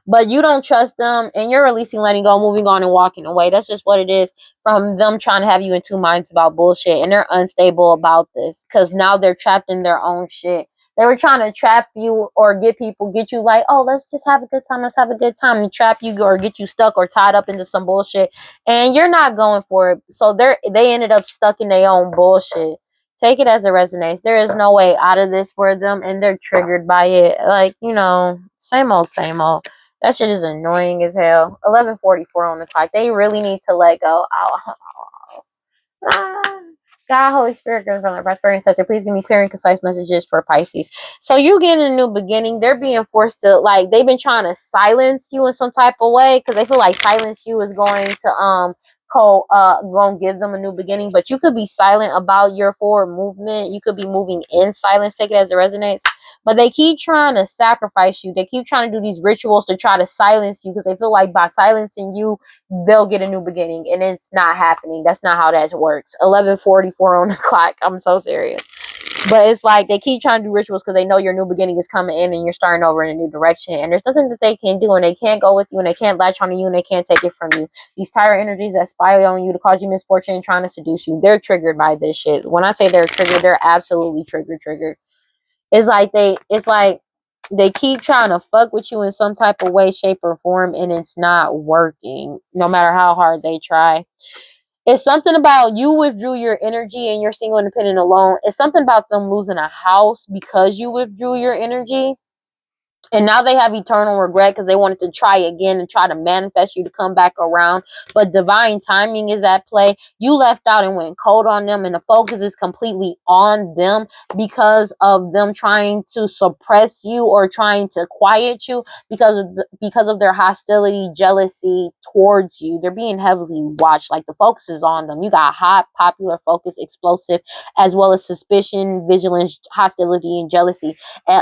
But you don't trust them, and you're releasing, letting go, moving on, and walking away. That's just what it is from them trying to have you in two minds about bullshit. And they're unstable about this because now they're trapped in their own shit. They were trying to trap you or get you like, oh, let's just have a good time. Let's have a good time, and trap you or get you stuck or tied up into some bullshit. And you're not going for it. So they ended up stuck in their own bullshit. Take it as it resonates. There is no way out of this for them, and they're triggered by it. Like, same old, same old. That shit is annoying as hell. 11:44 on the clock. They really need to let go. God, Holy Spirit, give from the prosperity and such. Please give me clear and concise messages for Pisces. So you getting a new beginning. They're being forced to, like, they've been trying to silence you in some type of way because they feel like silence you is going to gonna give them a new beginning. But you could be silent about your forward movement. You could be moving in silence. Take it as it resonates. But they keep trying to sacrifice you. They keep trying to do these rituals to try to silence you because they feel like by silencing you, they'll get a new beginning. And it's not happening. That's not how that works. 11:44 on the clock. I'm so serious. But it's like they keep trying to do rituals because they know your new beginning is coming in and you're starting over in a new direction. And there's nothing that they can do, and they can't go with you, and they can't latch onto you, and they can't take it from you. These tyrant energies that spy on you to cause you misfortune and trying to seduce you, they're triggered by this shit. When I say they're triggered, they're absolutely triggered. It's like they keep trying to fuck with you in some type of way, shape, or form, and it's not working, no matter how hard they try. It's something about you withdrew your energy and you're single, independent, alone. It's something about them losing a house because you withdrew your energy. And now they have eternal regret because they wanted to try again and try to manifest you to come back around. But divine timing is at play. You left out and went cold on them, and the focus is completely on them because of them trying to suppress you or trying to quiet you because of their hostility, jealousy towards you. They're being heavily watched. Like, the focus is on them. You got hot, popular, focus, explosive, as well as suspicion, vigilance, hostility, and jealousy,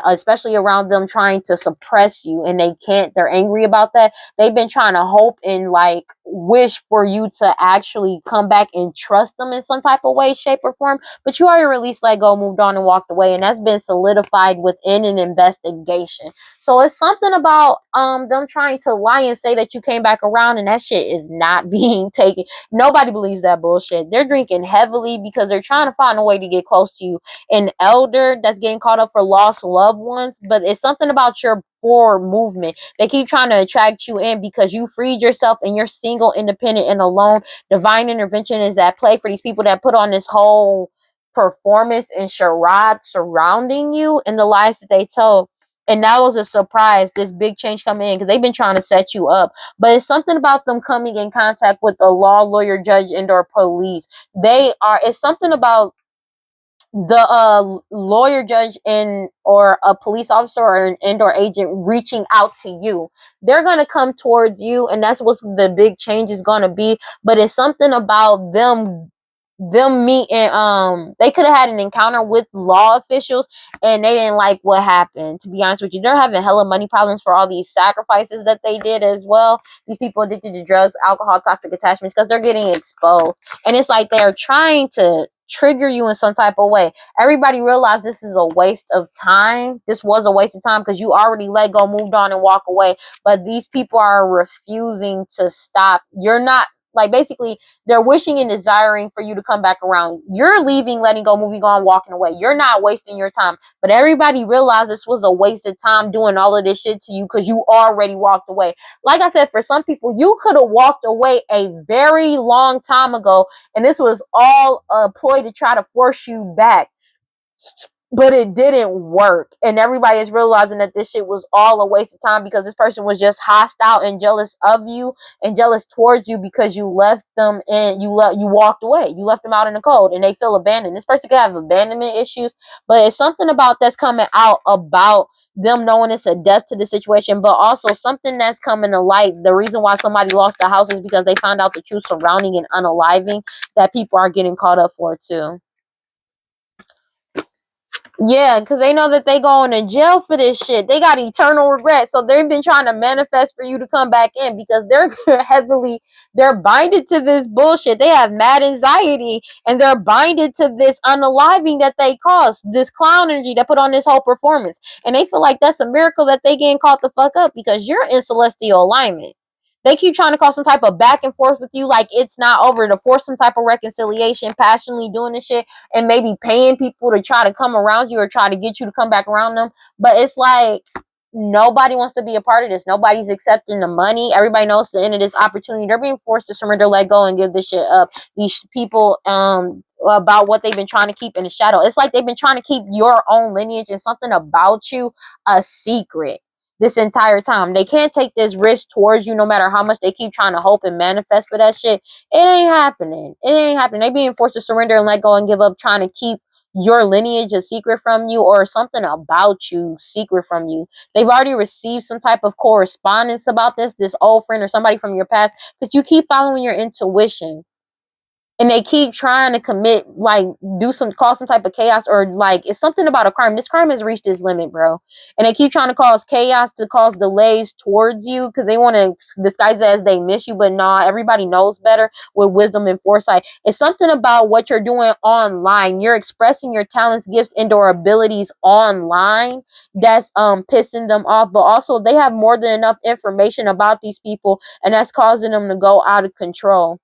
especially around them trying to suppress you, and they can't. They're angry about that. They've been trying to hope and like wish for you to actually come back and trust them in some type of way, shape, or form, but you already released, let go, moved on, and walked away, and that's been solidified within an investigation. So it's something about them trying to lie and say that you came back around, and that shit is not being taken. Nobody believes that bullshit. They're drinking heavily because they're trying to find a way to get close to you. An elder that's getting caught up for lost loved ones, but it's something about your forward movement. They keep trying to attract you in because you freed yourself and you're single, independent, and alone. Divine intervention is at play for these people that put on this whole performance and charade surrounding you and the lies that they told. And that was a surprise, this big change coming in, because they've been trying to set you up. But it's something about them coming in contact with the law, lawyer, judge, and or police. It's something about the lawyer, judge, and or a police officer or an and/or agent reaching out to you. They're gonna come towards you, and that's what the big change is gonna be. But it's something about them meeting. They could have had an encounter with law officials, and they didn't like what happened. To be honest with you, they're having hella money problems for all these sacrifices that they did as well. These people addicted to drugs, alcohol, toxic attachments, because they're getting exposed, and it's like they're trying to trigger you in some type of way. Everybody realized this is a waste of time. This was a waste of time because you already let go, moved on, and walk away. But these people are refusing to stop. You're not, like, basically they're wishing and desiring for you to come back around. You're leaving, letting go, moving on, walking away. You're not wasting your time. But everybody realized this was a waste of time doing all of this shit to you because you already walked away. Like I said, for some people, you could have walked away a very long time ago, and this was all a ploy to try to force you back. But it didn't work, and everybody is realizing that this shit was all a waste of time because this person was just hostile and jealous of you and jealous towards you because you left them and you walked away. You left them out in the cold, and they feel abandoned. This person could have abandonment issues, but it's something about that's coming out about them knowing it's a death to the situation, but also something that's coming to light. The reason why somebody lost the house is because they found out the truth surrounding and unaliving that people are getting caught up for too. Yeah, because they know that they going to jail for this shit. They got eternal regret. So they've been trying to manifest for you to come back in because they're they're binded to this bullshit. They have mad anxiety and they're binded to this unaliving that they caused, this clown energy that put on this whole performance. And they feel like that's a miracle that they getting caught the fuck up because you're in celestial alignment. They keep trying to cause some type of back and forth with you like it's not over, to force some type of reconciliation, passionately doing this shit, and maybe paying people to try to come around you or try to get you to come back around them. But it's like nobody wants to be a part of this. Nobody's accepting the money. Everybody knows the end of this opportunity. They're being forced to surrender, let go, and give this shit up. These people, about what they've been trying to keep in the shadow. It's like they've been trying to keep your own lineage and something about you a secret this entire time. They can't take this risk towards you no matter how much they keep trying to hope and manifest for that shit. It ain't happening. It ain't happening. They being forced to surrender and let go and give up, trying to keep your lineage a secret from you or something about you secret from you. They've already received some type of correspondence about this old friend or somebody from your past, but you keep following your intuition. And they keep trying to commit, like, cause some type of chaos, or like it's something about a crime. This crime has reached its limit, bro. And they keep trying to cause chaos, to cause delays towards you because they want to disguise it as they miss you. But nah, everybody knows better with wisdom and foresight. It's something about what you're doing online. You're expressing your talents, gifts, and or abilities online that's pissing them off. But also they have more than enough information about these people, and that's causing them to go out of control.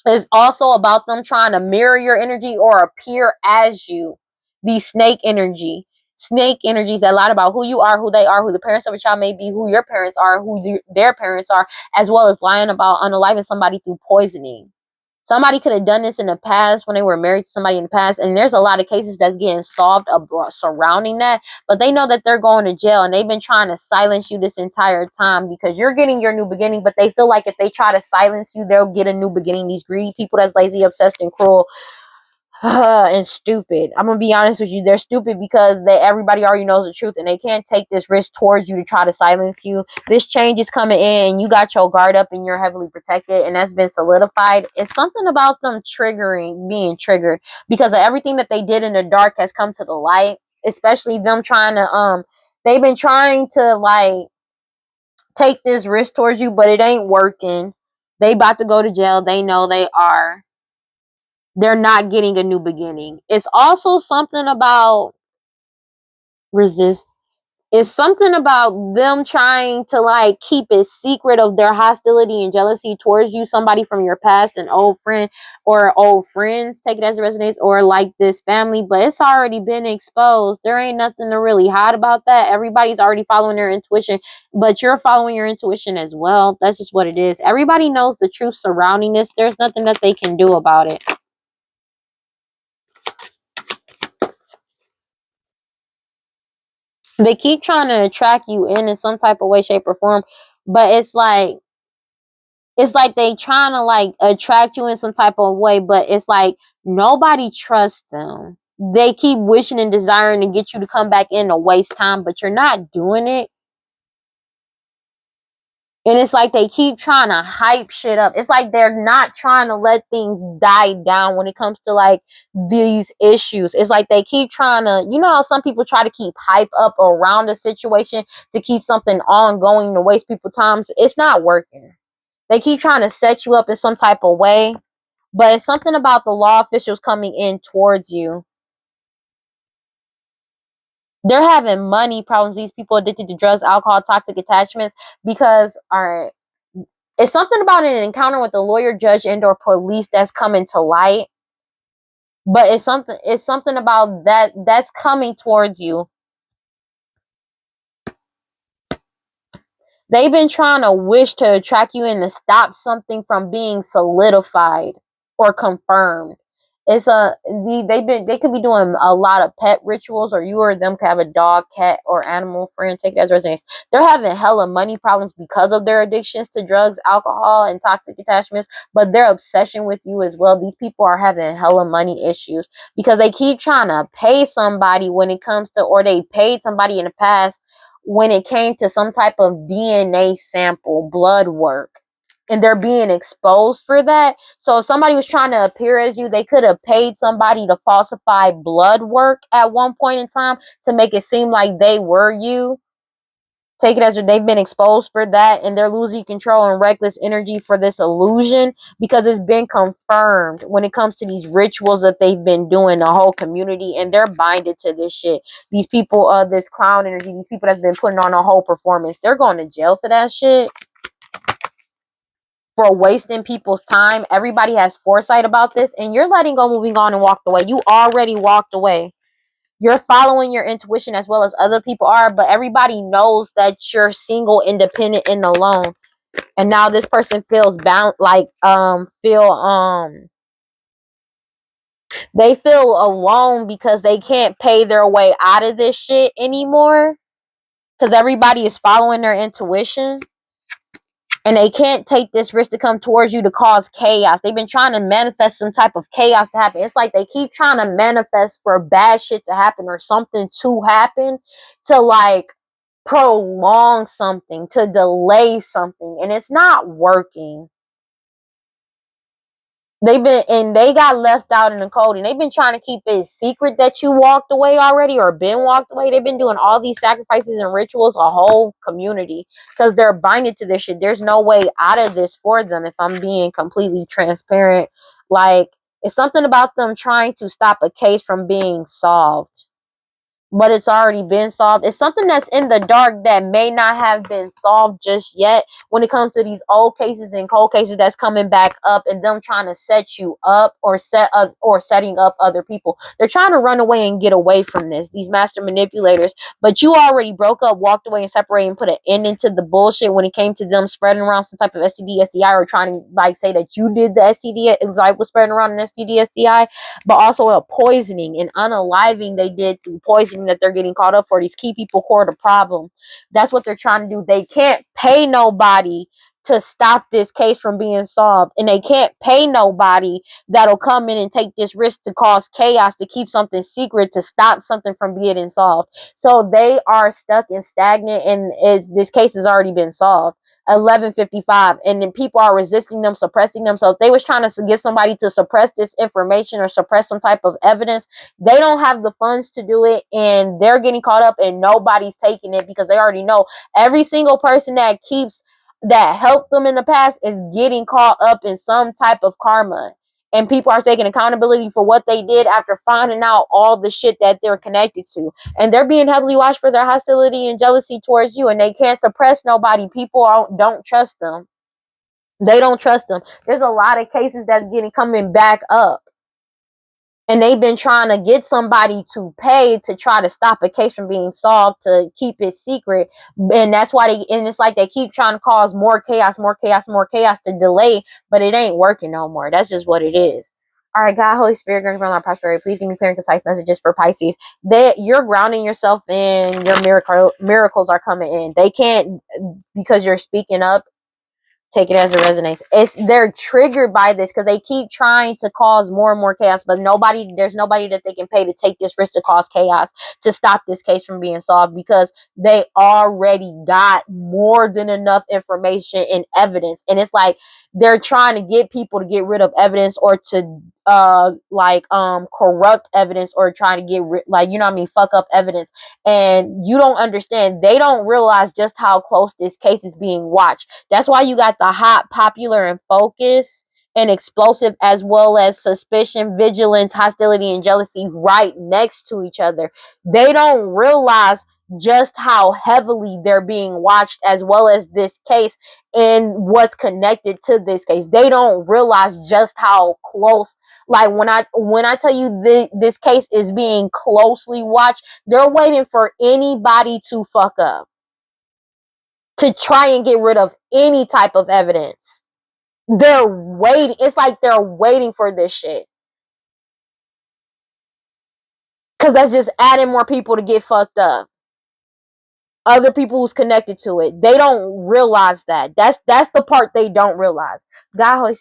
It's also about them trying to mirror your energy or appear as you. The snake energy. Snake energy is a lot about who you are, who they are, who the parents of a child may be, who your parents are, their parents are, as well as lying about unaliving somebody through poisoning. Somebody could have done this in the past when they were married to somebody in the past, and there's a lot of cases that's getting solved surrounding that, but they know that they're going to jail, and they've been trying to silence you this entire time because you're getting your new beginning, but they feel like if they try to silence you, they'll get a new beginning. These greedy people that's lazy, obsessed, and cruel and stupid. I'm gonna be honest with you. They're stupid because everybody already knows the truth, and they can't take this risk towards you to try to silence you. This change is coming in, and you got your guard up, and you're heavily protected, and that's been solidified. It's something about them being triggered because of everything that they did in the dark has come to the light. Especially them trying to they've been trying to like take this risk towards you, but it ain't working. They about to go to jail. They know they are. They're not getting a new beginning. It's also something about resist. It's something about them trying to like keep it secret of their hostility and jealousy towards you, somebody from your past, an old friend or old friends, take it as it resonates, or like this family, but it's already been exposed. There ain't nothing to really hide about that. Everybody's already following their intuition, but you're following your intuition as well. That's just what it is. Everybody knows the truth surrounding this. There's nothing that they can do about it. They keep trying to attract you in some type of way, shape, or form, but it's like they trying to like attract you in some type of way, but it's like nobody trusts them. They keep wishing and desiring to get you to come back in to waste time, but you're not doing it. And it's like they keep trying to hype shit up. It's like they're not trying to let things die down when it comes to like these issues. It's like they keep trying to, you know how some people try to keep hype up around a situation to keep something ongoing to waste people times. It's not working. They keep trying to set you up in some type of way, but it's something about the law officials coming in towards you. They're having money problems. These people addicted to drugs, alcohol, toxic attachments, because all right, it's something about an encounter with a lawyer, judge, and or police that's coming to light. But it's something about that's coming towards you. They've been trying to wish to attract you in to stop something from being solidified or confirmed. They could be doing a lot of pet rituals, or you or them could have a dog, cat, or animal friend. Take it as residence. They're having hella money problems because of their addictions to drugs, alcohol, and toxic attachments, but their obsession with you as well. These people are having hella money issues because they keep trying to pay somebody when it comes to, or they paid somebody in the past when it came to some type of DNA sample, blood work, and they're being exposed for that. So if somebody was trying to appear as you, they could have paid somebody to falsify blood work at one point in time to make it seem like they were you. Take it as they've been exposed for that, and they're losing control and reckless energy for this illusion because it's been confirmed when it comes to these rituals that they've been doing, the whole community, and they're binded to this shit. These people, this clown energy, these people that's been putting on a whole performance, they're going to jail for that shit, for wasting people's time. Everybody has foresight about this, and you're letting go, moving on, and walked away. You already walked away. You're following your intuition as well as other people are, but everybody knows that you're single, independent, and alone. And now this person feels bound, like they feel alone because they can't pay their way out of this shit anymore because everybody is following their intuition. And they can't take this risk to come towards you to cause chaos. They've been trying to manifest some type of chaos to happen. It's like they keep trying to manifest for bad shit to happen or something to happen to like prolong something, to delay something. And it's not working. They got left out in the cold, and they've been trying to keep it secret that you walked away already or been walked away. They've been doing all these sacrifices and rituals, a whole community, because they're binded to this shit. There's no way out of this for them, if I'm being completely transparent. Like, it's something about them trying to stop a case from being solved. but it's already been solved. It's something that's in the dark that may not have been solved just yet when it comes to these old cases and cold cases that's coming back up, and them trying to set you up or setting up other people. They're trying to run away and get away from this, these master manipulators. But you already broke up, walked away, and separated, and put an end into the bullshit when it came to them spreading around some type of STD, STI, or trying to like say that you did the STD, like was spreading around an STD, STI, but also a poisoning and unaliving they did through poisoning that they're getting caught up for. These key people core the problem. That's what they're trying to do. They can't pay nobody to stop this case from being solved, and they can't pay nobody that'll come in and take this risk to cause chaos, to keep something secret, to stop something from being solved. So they are stuck and stagnant, and this case has already been solved. 11:55, and then people are resisting them, suppressing them. So if they was trying to get somebody to suppress this information or suppress some type of evidence, they don't have the funds to do it, and they're getting caught up, and nobody's taking it because they already know every single person that helped them in the past is getting caught up in some type of karma, and people are taking accountability for what they did after finding out all the shit that they're connected to. And they're being heavily watched for their hostility and jealousy towards you, and they can't suppress nobody. People don't trust them. They don't trust them. There's a lot of cases that's coming back up, and they've been trying to get somebody to pay to try to stop a case from being solved, to keep it secret. And that's why it's like they keep trying to cause more chaos, more chaos, more chaos to delay, but it ain't working no more. That's just what it is. All right, God, Holy Spirit, grant our prosperity. Please give me clear and concise messages for Pisces. You're grounding yourself in your miracles are coming in. They can't, because you're speaking up. Take it as it resonates. They're triggered by this because they keep trying to cause more and more chaos, but there's nobody that they can pay to take this risk to cause chaos, to stop this case from being solved, because they already got more than enough information and evidence. And it's like they're trying to get people to get rid of evidence, or to corrupt evidence, or trying to fuck up evidence. And you don't understand, they don't realize just how close this case is being watched. That's why you got the hot, popular, and focus, and explosive, as well as suspicion, vigilance, hostility, and jealousy right next to each other. They don't realize just how heavily they're being watched, as well as this case and what's connected to this case. They don't realize just how close. Like when I tell you this case is being closely watched, they're waiting for anybody to fuck up, to try and get rid of any type of evidence. They're waiting. It's like they're waiting for this shit, because that's just adding more people to get fucked up. Other people who's connected to it. They don't realize that. That's the part they don't realize. God,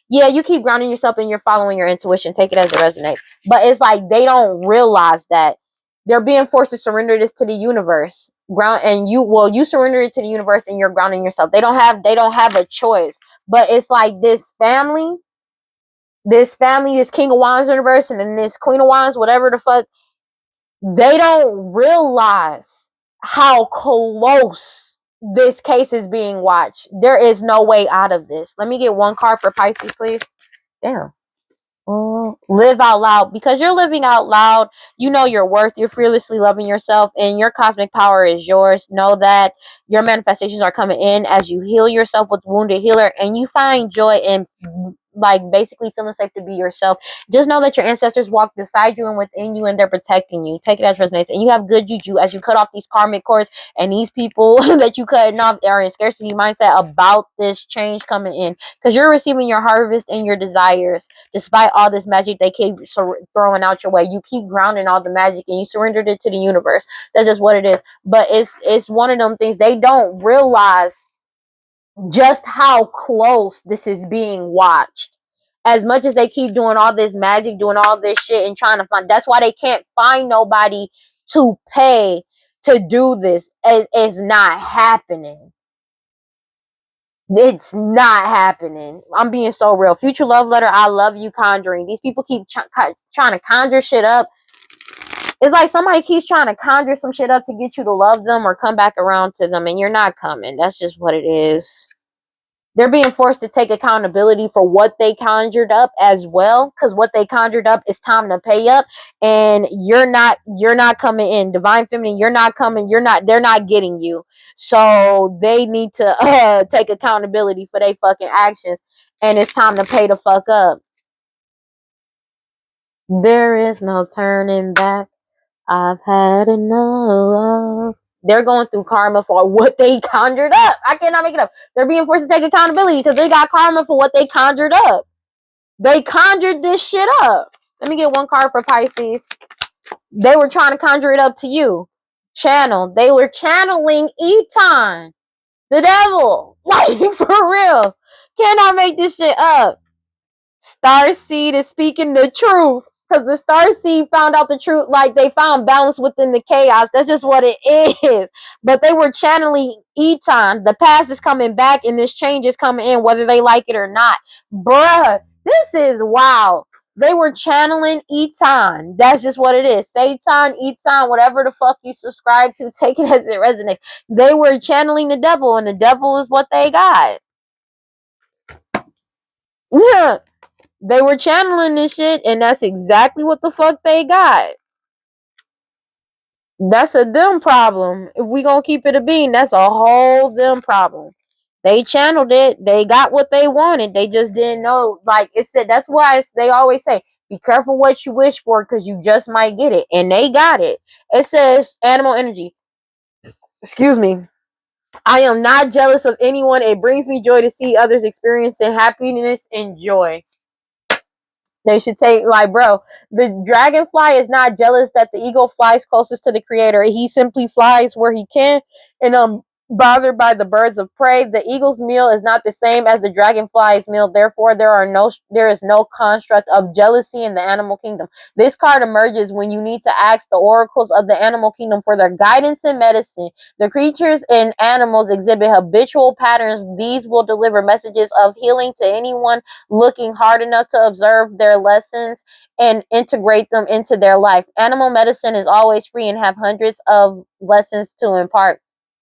yeah, you keep grounding yourself and you're following your intuition. Take it as it resonates. But it's like they don't realize that they're being forced to surrender this to the universe. You surrender it to the universe, and you're grounding yourself. They don't have a choice. But it's like this family, this King of Wands universe, and then this Queen of Wands, whatever the fuck, they don't realize how close this case is being watched. There is no way out of this. Let me get one card for Pisces, please. Damn. Live out loud. Because you're living out loud, you know your worth. You're fearlessly loving yourself, and your cosmic power is yours. Know that your manifestations are coming in as you heal yourself with Wounded Healer, and you find joy in basically feeling safe to be yourself. Just know that your ancestors walk beside you and within you, and they're protecting you. Take it as resonates. And you have good juju as you cut off these karmic cords, and these people that you cutting off are in scarcity mindset about this change coming in, because you're receiving your harvest and your desires. Despite all this magic they keep throwing out your way, you keep grounding all the magic, and you surrendered it to the universe. That's just what it is. But it's one of them things they don't realize just how close this is being watched. As much as they keep doing all this magic, doing all this shit, and trying to find, that's why they can't find nobody to pay to do this. It's not happening. It's not happening. I'm being so real. Future love letter, I love you, conjuring. These people keep trying to conjure shit up. It's like somebody keeps trying to conjure some shit up to get you to love them or come back around to them, and you're not coming. That's just what it is. They're being forced to take accountability for what they conjured up as well, because what they conjured up is time to pay up, and you're not coming in. Divine feminine, you're not coming, they're not getting you. So they need to take accountability for their fucking actions, and it's time to pay the fuck up. There is no turning back. I've had enough. They're going through karma for what they conjured up. I cannot make it up. They're being forced to take accountability because they got karma for what they conjured up. They conjured this shit up. Let me get one card for Pisces. They were trying to conjure it up to you. Channel. They were channeling Eton, the devil. Like, for real. Cannot make this shit up. Starseed is speaking the truth. Because the Starseed found out the truth. Like, they found balance within the chaos. That's just what it is. But they were channeling Eton. The past is coming back, and this change is coming in, whether they like it or not. Bruh, this is wow. They were channeling Eton. That's just what it is. Satan, Eton, whatever the fuck you subscribe to, take it as it resonates. They were channeling the devil, and the devil is what they got. Yeah. They were channeling this shit, and that's exactly what the fuck they got. That's a them problem. If we gonna keep it a bean, that's a whole them problem. They channeled it. They got what they wanted. They just didn't know. Like it said, that's why they always say, be careful what you wish for, because you just might get it. And they got it. It says, animal energy. Excuse me. I am not jealous of anyone. It brings me joy to see others experiencing happiness and joy. They should take, like, bro, the dragonfly is not jealous that the eagle flies closest to the creator. He simply flies where he can, and bothered by the birds of prey. The eagle's meal is not the same as the dragonfly's meal. Therefore, there is no construct of jealousy in the animal kingdom. This card emerges when you need to ask the oracles of the animal kingdom for their guidance in medicine. The creatures and animals exhibit habitual patterns. These will deliver messages of healing to anyone looking hard enough to observe their lessons and integrate them into their life. Animal medicine is always free and have hundreds of lessons to impart.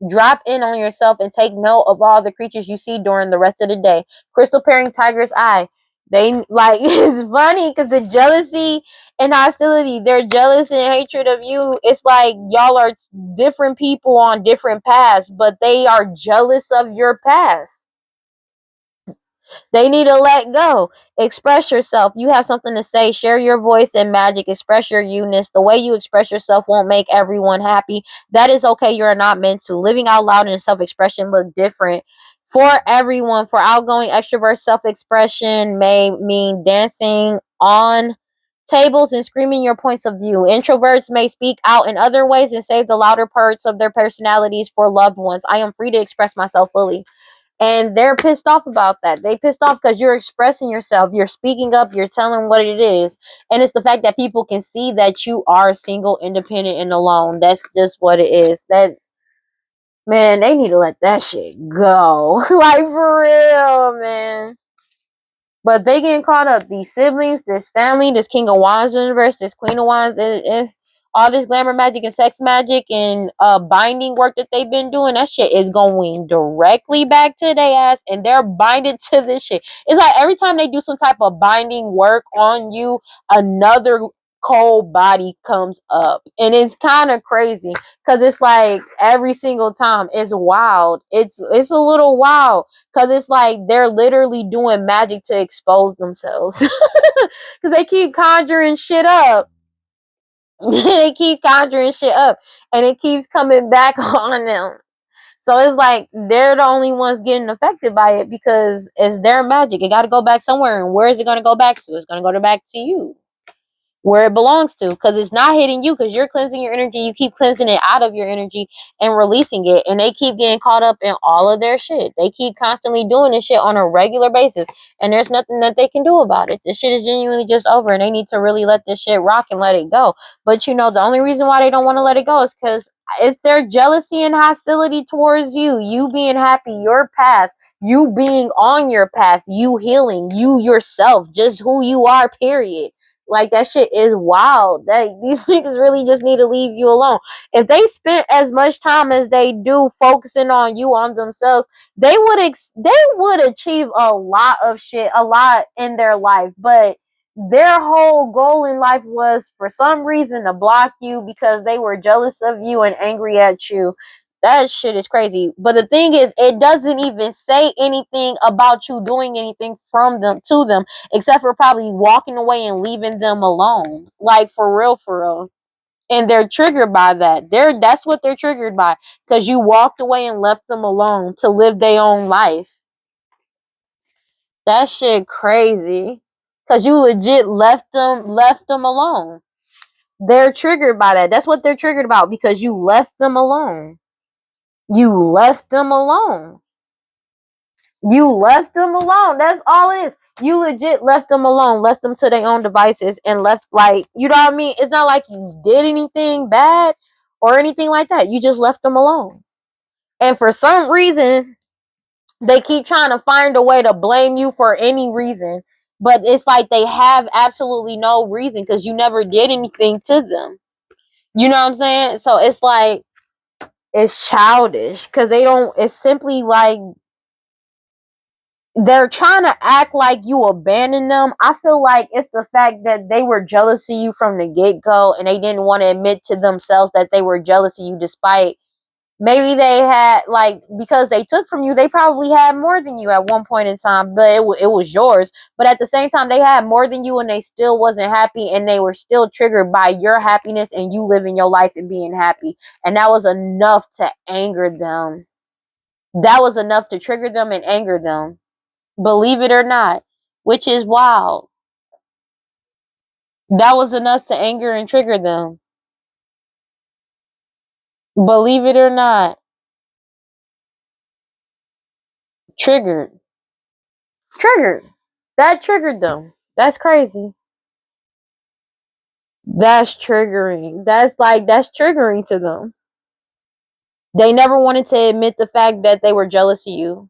Drop in on yourself and take note of all the creatures you see during the rest of the day. Crystal pairing tiger's eye. They like it's funny because the jealousy and hostility, they're jealous and hatred of you. It's like y'all are different people on different paths, but they are jealous of your path. They need to let go. Express yourself. You have something to say. Share your voice and magic. Express your uniqueness. The way you express yourself won't make everyone happy. That is okay. You're not meant to. Living out loud and self-expression look different for everyone. For outgoing extrovert, self-expression may mean dancing on tables and screaming your points of view. Introverts may speak out in other ways and save the louder parts of their personalities for loved ones. I am free to express myself fully. And they're pissed off about that. They pissed off because you're expressing yourself. You're speaking up. You're telling what it is. And it's the fact that people can see that you are single, independent, and alone. That's just what it is. That, man, they need to let that shit go. Like, for real, man. But they getting caught up. These siblings, this family, this King of Wands universe, this Queen of Wands, all this glamour magic and sex magic and binding work that they've been doing, that shit is going directly back to their ass, and they're binded to this shit. It's like every time they do some type of binding work on you, another cold body comes up, and it's kind of crazy because it's like every single time it's wild. It's a little wild because it's like they're literally doing magic to expose themselves because they keep conjuring shit up. They keep conjuring shit up, and it keeps coming back on them. So it's like they're the only ones getting affected by it because it's their magic. It got to go back somewhere, and where is it going to go back to? It's going to go back to you, where it belongs to, because it's not hitting you, because you're cleansing your energy. You keep cleansing it out of your energy and releasing it, and they keep getting caught up in all of their shit. They keep constantly doing this shit on a regular basis, and there's nothing that they can do about it. This shit is genuinely just over, and they need to really let this shit rock and let it go. But you know, the only reason why they don't want to let it go is because it's their jealousy and hostility towards you being happy, your path, you being on your path, you healing, you yourself, just who you are, period. Like, that shit is wild. That these niggas really just need to leave you alone. If they spent as much time as they do focusing on you, on themselves, they would achieve a lot of shit, a lot in their life. But their whole goal in life was, for some reason, to block you because they were jealous of you and angry at you. That shit is crazy. But the thing is, it doesn't even say anything about you doing anything from them to them, except for probably walking away and leaving them alone. Like, for real, for real. And they're triggered by that. That's what they're triggered by. Because you walked away and left them alone to live their own life. That shit crazy. Because you legit left them alone. They're triggered by that. That's what they're triggered about, because you left them alone. You left them alone. You left them alone. That's all it is. You legit left them alone, left them to their own devices, and left, like, you know what I mean? It's not like you did anything bad or anything like that. You just left them alone. And for some reason, they keep trying to find a way to blame you for any reason. But it's like they have absolutely no reason, because you never did anything to them. You know what I'm saying? So it's like, it's childish, because they don't, it's simply like, they're trying to act like you abandoned them. I feel like it's the fact that they were jealous of you from the get-go, and they didn't want to admit to themselves that they were jealous of you, despite maybe they had, like, because they took from you, they probably had more than you at one point in time, but it was yours. But at the same time, they had more than you, and they still wasn't happy, and they were still triggered by your happiness and you living your life and being happy. And that was enough to anger them. That was enough to trigger them and anger them. Believe it or not, which is wild. That was enough to anger and trigger them. Believe it or not. Triggered. Triggered. That triggered them. That's crazy. That's triggering. That's triggering to them. They never wanted to admit the fact that they were jealous of you.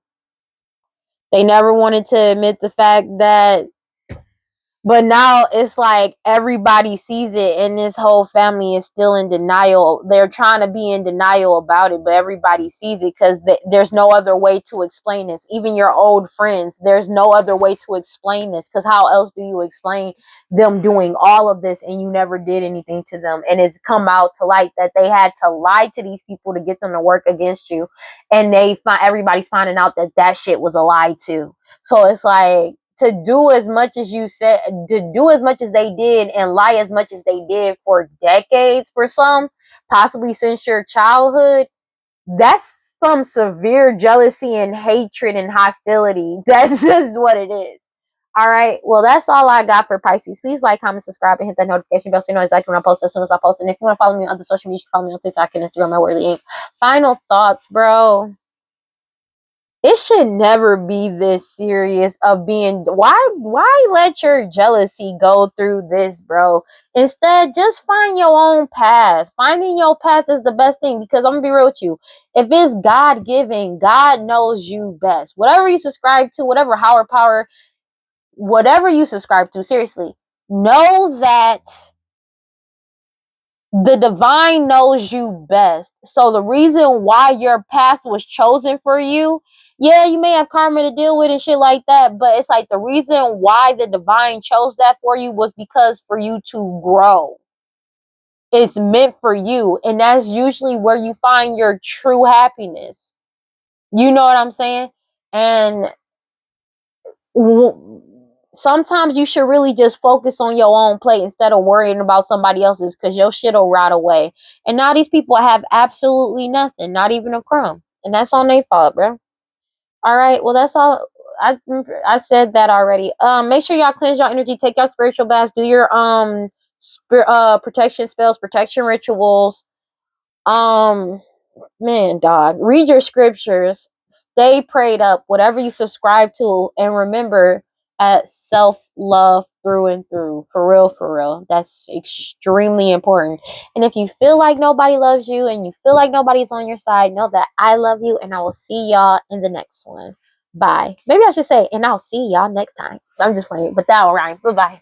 They never wanted to admit the fact that, but now it's like everybody sees it, and this whole family is still in denial. They're trying to be in denial about it, but everybody sees it, because there's no other way to explain this. Even your old friends, there's no other way to explain this, because how else do you explain them doing all of this and you never did anything to them? And it's come out to light that they had to lie to these people to get them to work against you, and everybody's finding out that shit was a lie too. So it's like, to do as much as you said, to do as much as they did, and lie as much as they did for decades, for some, possibly since your childhood, that's some severe jealousy and hatred and hostility. That's just what it is. All right. Well, that's all I got for Pisces. Please like, comment, subscribe, and hit that notification bell so you know exactly when I post as soon as I post. And if you want to follow me on other social media, you can follow me on TikTok and Instagram at WeirdLee. Final thoughts, bro. It should never be this serious of being, why let your jealousy go through this, bro? Instead, just find your own path. Finding your path is the best thing, because I'm gonna be real with you. If it's God-given, God knows you best. Whatever you subscribe to, whatever higher power, whatever you subscribe to, seriously, know that the divine knows you best. So the reason why your path was chosen for you, yeah, you may have karma to deal with and shit like that, but it's like the reason why the divine chose that for you was because for you to grow. It's meant for you, and that's usually where you find your true happiness. You know what I'm saying? And sometimes you should really just focus on your own plate instead of worrying about somebody else's, because your shit will rot away. And now these people have absolutely nothing, not even a crumb, and that's on their fault, bro. All right, well, that's all. I said that already. Make sure y'all cleanse your energy, take your spiritual baths, do your protection spells, protection rituals. Man, dog, read your scriptures, stay prayed up, whatever you subscribe to, and remember, at self-love through and through. For real, that's extremely important. And if you feel like nobody loves you and you feel like nobody's on your side, know that I love you, and I will see y'all in the next one. Bye. Maybe I should say, and I'll see y'all next time. I'm just playing, but that'll rhyme. Bye-bye.